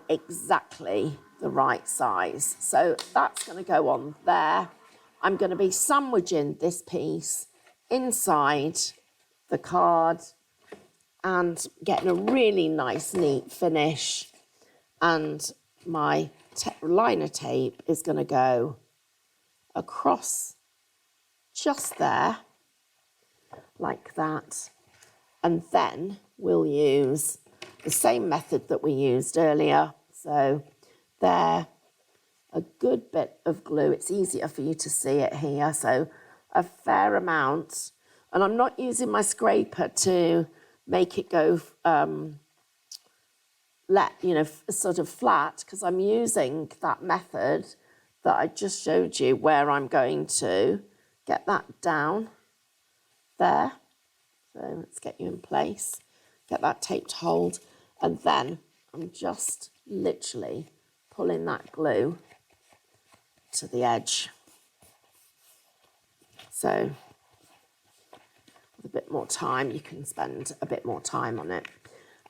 exactly the right size. So that's going to go on there. I'm going to be sandwiching this piece inside the card and getting a really nice, neat finish. And my liner tape is going to go across just there, like that. And then we'll use the same method that we used earlier. So there, a good bit of glue. It's easier for you to see it here. So a fair amount. And I'm not using my scraper to make it go sort of flat, because I'm using that method that I just showed you, where I'm going to get that down there. So let's get you in place, get that tape to hold, and then I'm just literally pulling that glue to the edge. So with a bit more time, you can spend a bit more time on it.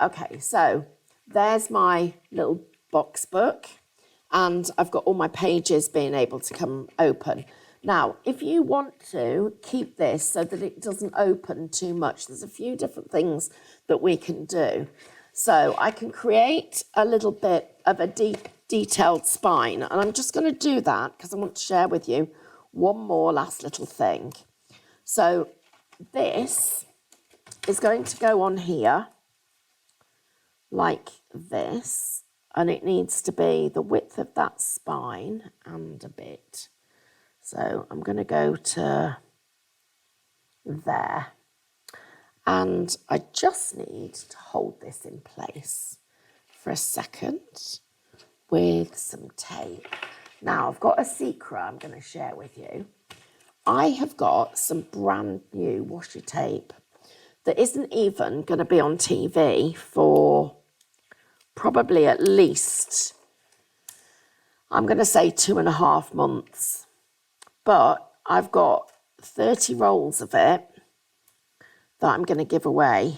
Okay, so there's my little box book, and I've got all my pages being able to come open. Now, if you want to keep this so that it doesn't open too much, there's a few different things that we can do. So I can create a little bit of a detailed spine, and I'm just going to do that because I want to share with you one more last little thing. So this is going to go on here like this, and it needs to be the width of that spine and a bit. So I'm going to go to there, and I just need to hold this in place for a second with some tape. Now I've got a secret I'm going to share with you. I have got some brand new washi tape that isn't even going to be on TV for probably at least, I'm going to say 2.5 months. But I've got 30 rolls of it that I'm going to give away.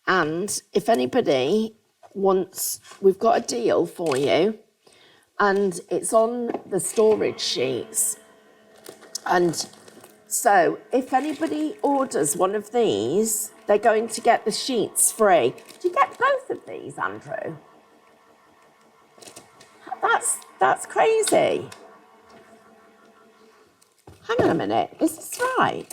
And if anybody wants, we've got a deal for you, and it's on the storage sheets. And so if anybody orders one of these, they're going to get the sheets free. Do you get both of these, Andrew? That's crazy. Hang on a minute, is this right?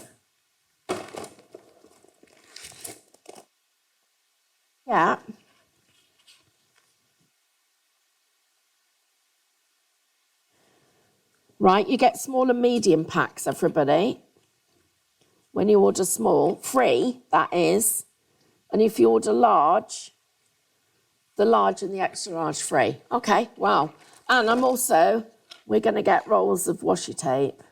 Yeah. Right, you get small and medium packs, everybody. When you order small, free, that is. And if you order large, the large and the extra large free. Okay, wow. And we're going to get rolls of washi tape.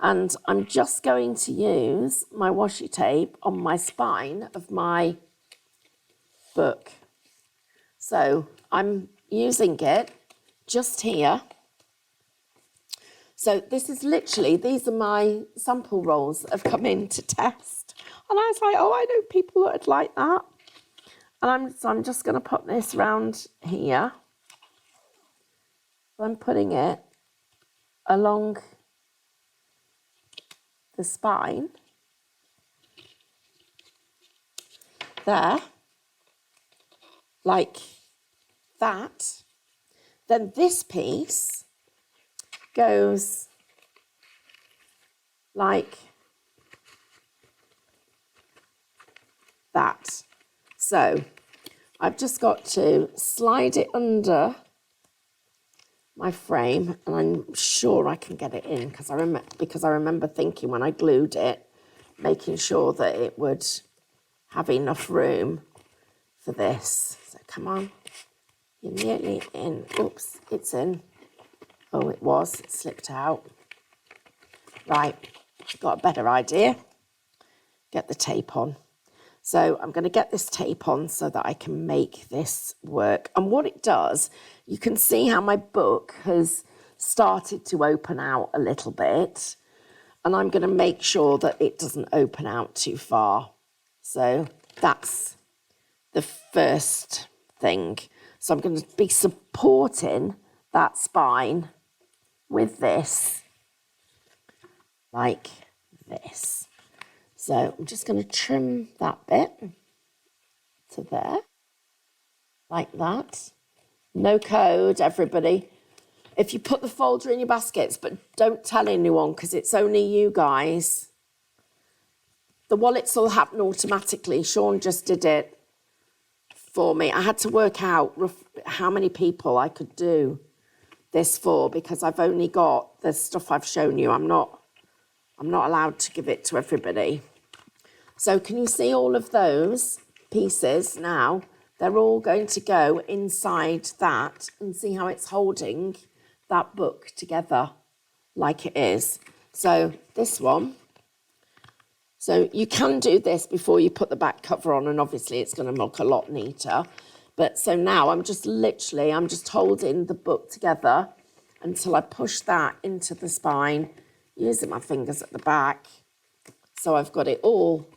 And I'm just going to use my washi tape on my spine of my book. So I'm using it just here. So this is literally, these are my sample rolls that have come in to test. And I was like, oh, I know people that would like that. And I'm just going to put this around here. I'm putting it along the spine there, like that. Then this piece goes like that. So I've just got to slide it under my frame, and I'm sure I can get it in because I remember thinking when I glued it, making sure that it would have enough room for this. So come on, you're nearly in. Oops, it's in. Oh, it slipped out. Right, got a better idea. Get the tape on. So I'm going to get this tape on so that I can make this work. And what it does, you can see how my book has started to open out a little bit. And I'm going to make sure that it doesn't open out too far. So that's the first thing. So I'm going to be supporting that spine with this, like this. So I'm just going to trim that bit to there, like that. No code, everybody. If you put the folder in your baskets, but don't tell anyone because it's only you guys. The wallets will happen automatically. Sean just did it for me. I had to work out how many people I could do this for because I've only got the stuff I've shown you. I'm not allowed to give it to everybody. So can you see all of those pieces now they're all going to go inside that, and see how it's holding that book together like it is. So this one, so you can do this before you put the back cover on, and obviously it's going to look a lot neater. But so now I'm just holding the book together until I push that into the spine, using my fingers at the back. So I've got it all,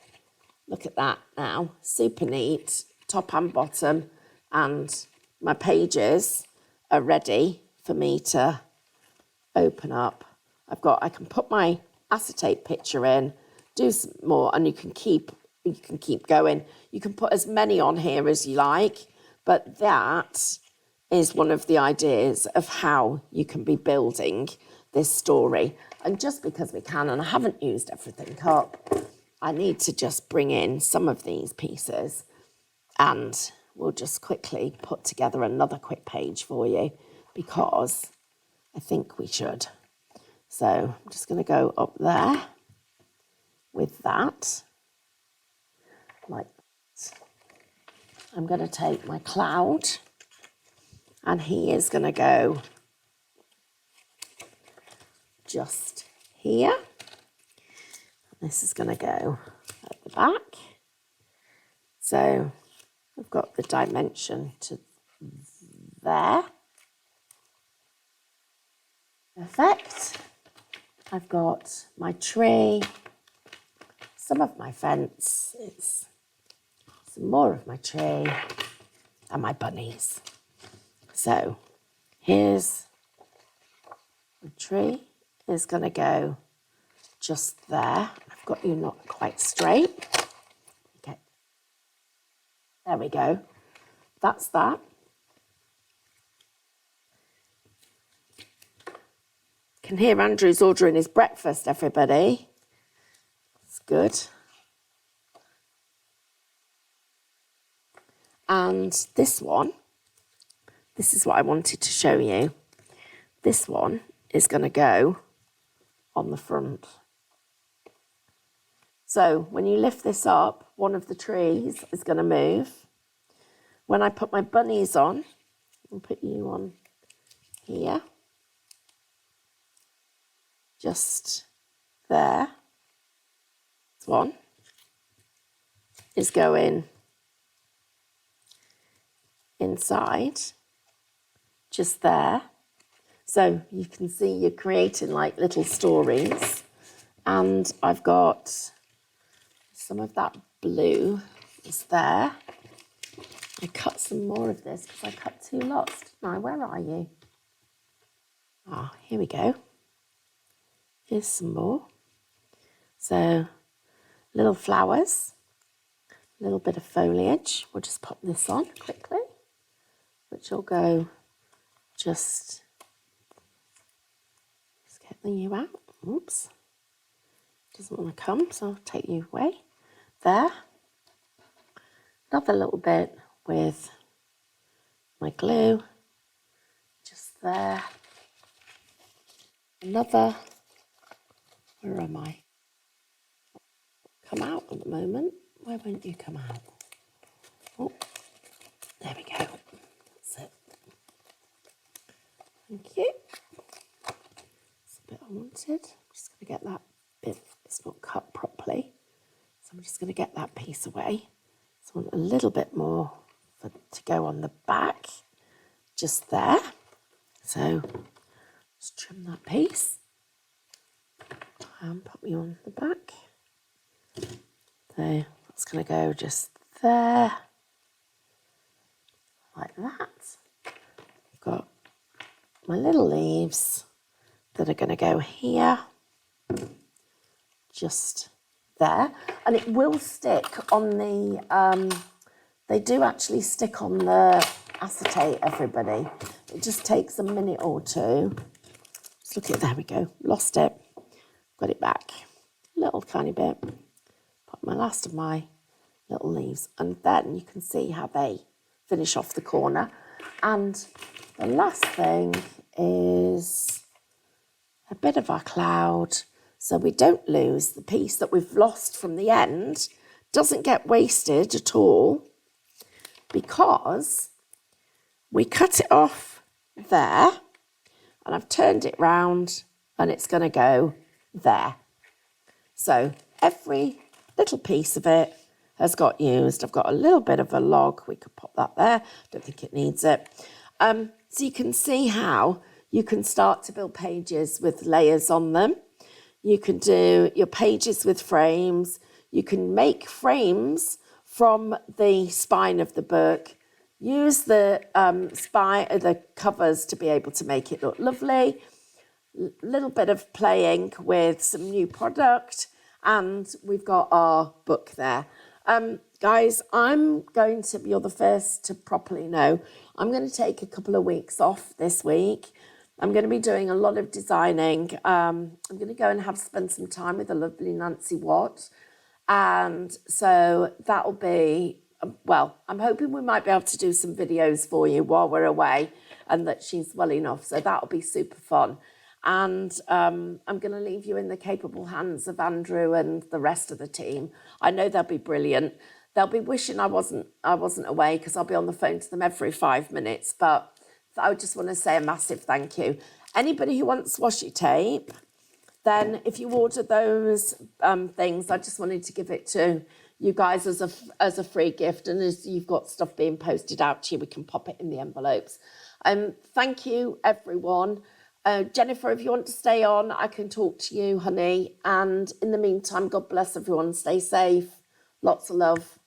look at that now, super neat, top and bottom, and my pages are ready for me to open up. I can put my acetate picture in, do some more, and you can keep going. You can put as many on here as you like, but that is one of the ideas of how you can be building this story. And just because we can, and I haven't used everything up, I need to just bring in some of these pieces, and we'll just quickly put together another quick page for you, because I think we should. So I'm just going to go up there with that, like that. I'm going to take my cloud, and he is going to go just here. This is going to go at the back. So I've got the dimension to there. Perfect. I've got my tree, some of my fence, it's some more of my tree, and my bunnies. So here's the tree is going to go just there. I've got you not quite straight. Okay. There we go. That's that. Can hear Andrew's ordering his breakfast, everybody. It's good. And this one, this is what I wanted to show you. This one is going to go on the front. So when you lift this up, one of the trees is going to move. When I put my bunnies on, I'll put you on here. Just there. This one is going inside, just there. So you can see you're creating like little stories. And I've got some of that blue is there. I cut some more of this because I cut two lots, didn't I? Where are you? Ah, here we go. Here's some more. So little flowers, a little bit of foliage. We'll just pop this on quickly, which will go just getting you out. Oops. Doesn't want to come, so I'll take you away. There. Another little bit with my glue, just there. Another, where am I? Come out at the moment. Why won't you come out? Oh, there we go. That's it. Thank you. That's a bit I wanted. I'm just going to get that bit, it's not cut properly. So I'm just going to get that piece away. So I want a little bit more to go on the back, just there. So just trim that piece and put me on the back. So that's going to go just there, like that. I've got my little leaves that are going to go here, just there. And it will stick on the, they do actually stick on the acetate, everybody. It just takes a minute or two. Just look at, there we go, lost it, got it back. A little tiny bit. Put my last of my little leaves, and then you can see how they finish off the corner. And the last thing is a bit of our cloud, so we don't lose the piece that we've lost from the end. Doesn't get wasted at all. because we cut it off there, and I've turned it round, and it's going to go there. So every little piece of it has got used. I've got a little bit of a log. We could pop that there. Don't think it needs it. So you can see how you can start to build pages with layers on them. You can do your pages with frames. You can make frames from the spine of the book. Use the the covers to be able to make it look lovely. Little bit of playing with some new product, and we've got our book there. Guys, you're the first to properly know, I'm going to take a couple of weeks off this week. I'm going to be doing a lot of designing. I'm going to go and spend some time with the lovely Nancy Watt. And so that'll be, well, I'm hoping we might be able to do some videos for you while we're away, and that she's well enough. So that'll be super fun. And I'm going to leave you in the capable hands of Andrew and the rest of the team. I know they'll be brilliant. They'll be wishing I wasn't away, because I'll be on the phone to them every 5 minutes. But I just want to say a massive thank you. Anybody who wants washi tape, then if you order those things, I just wanted to give it to you guys as a free gift. And as you've got stuff being posted out to you, we can pop it in the envelopes. Thank you, everyone. Jennifer, if you want to stay on, I can talk to you, honey. And in the meantime, God bless everyone. Stay safe. Lots of love.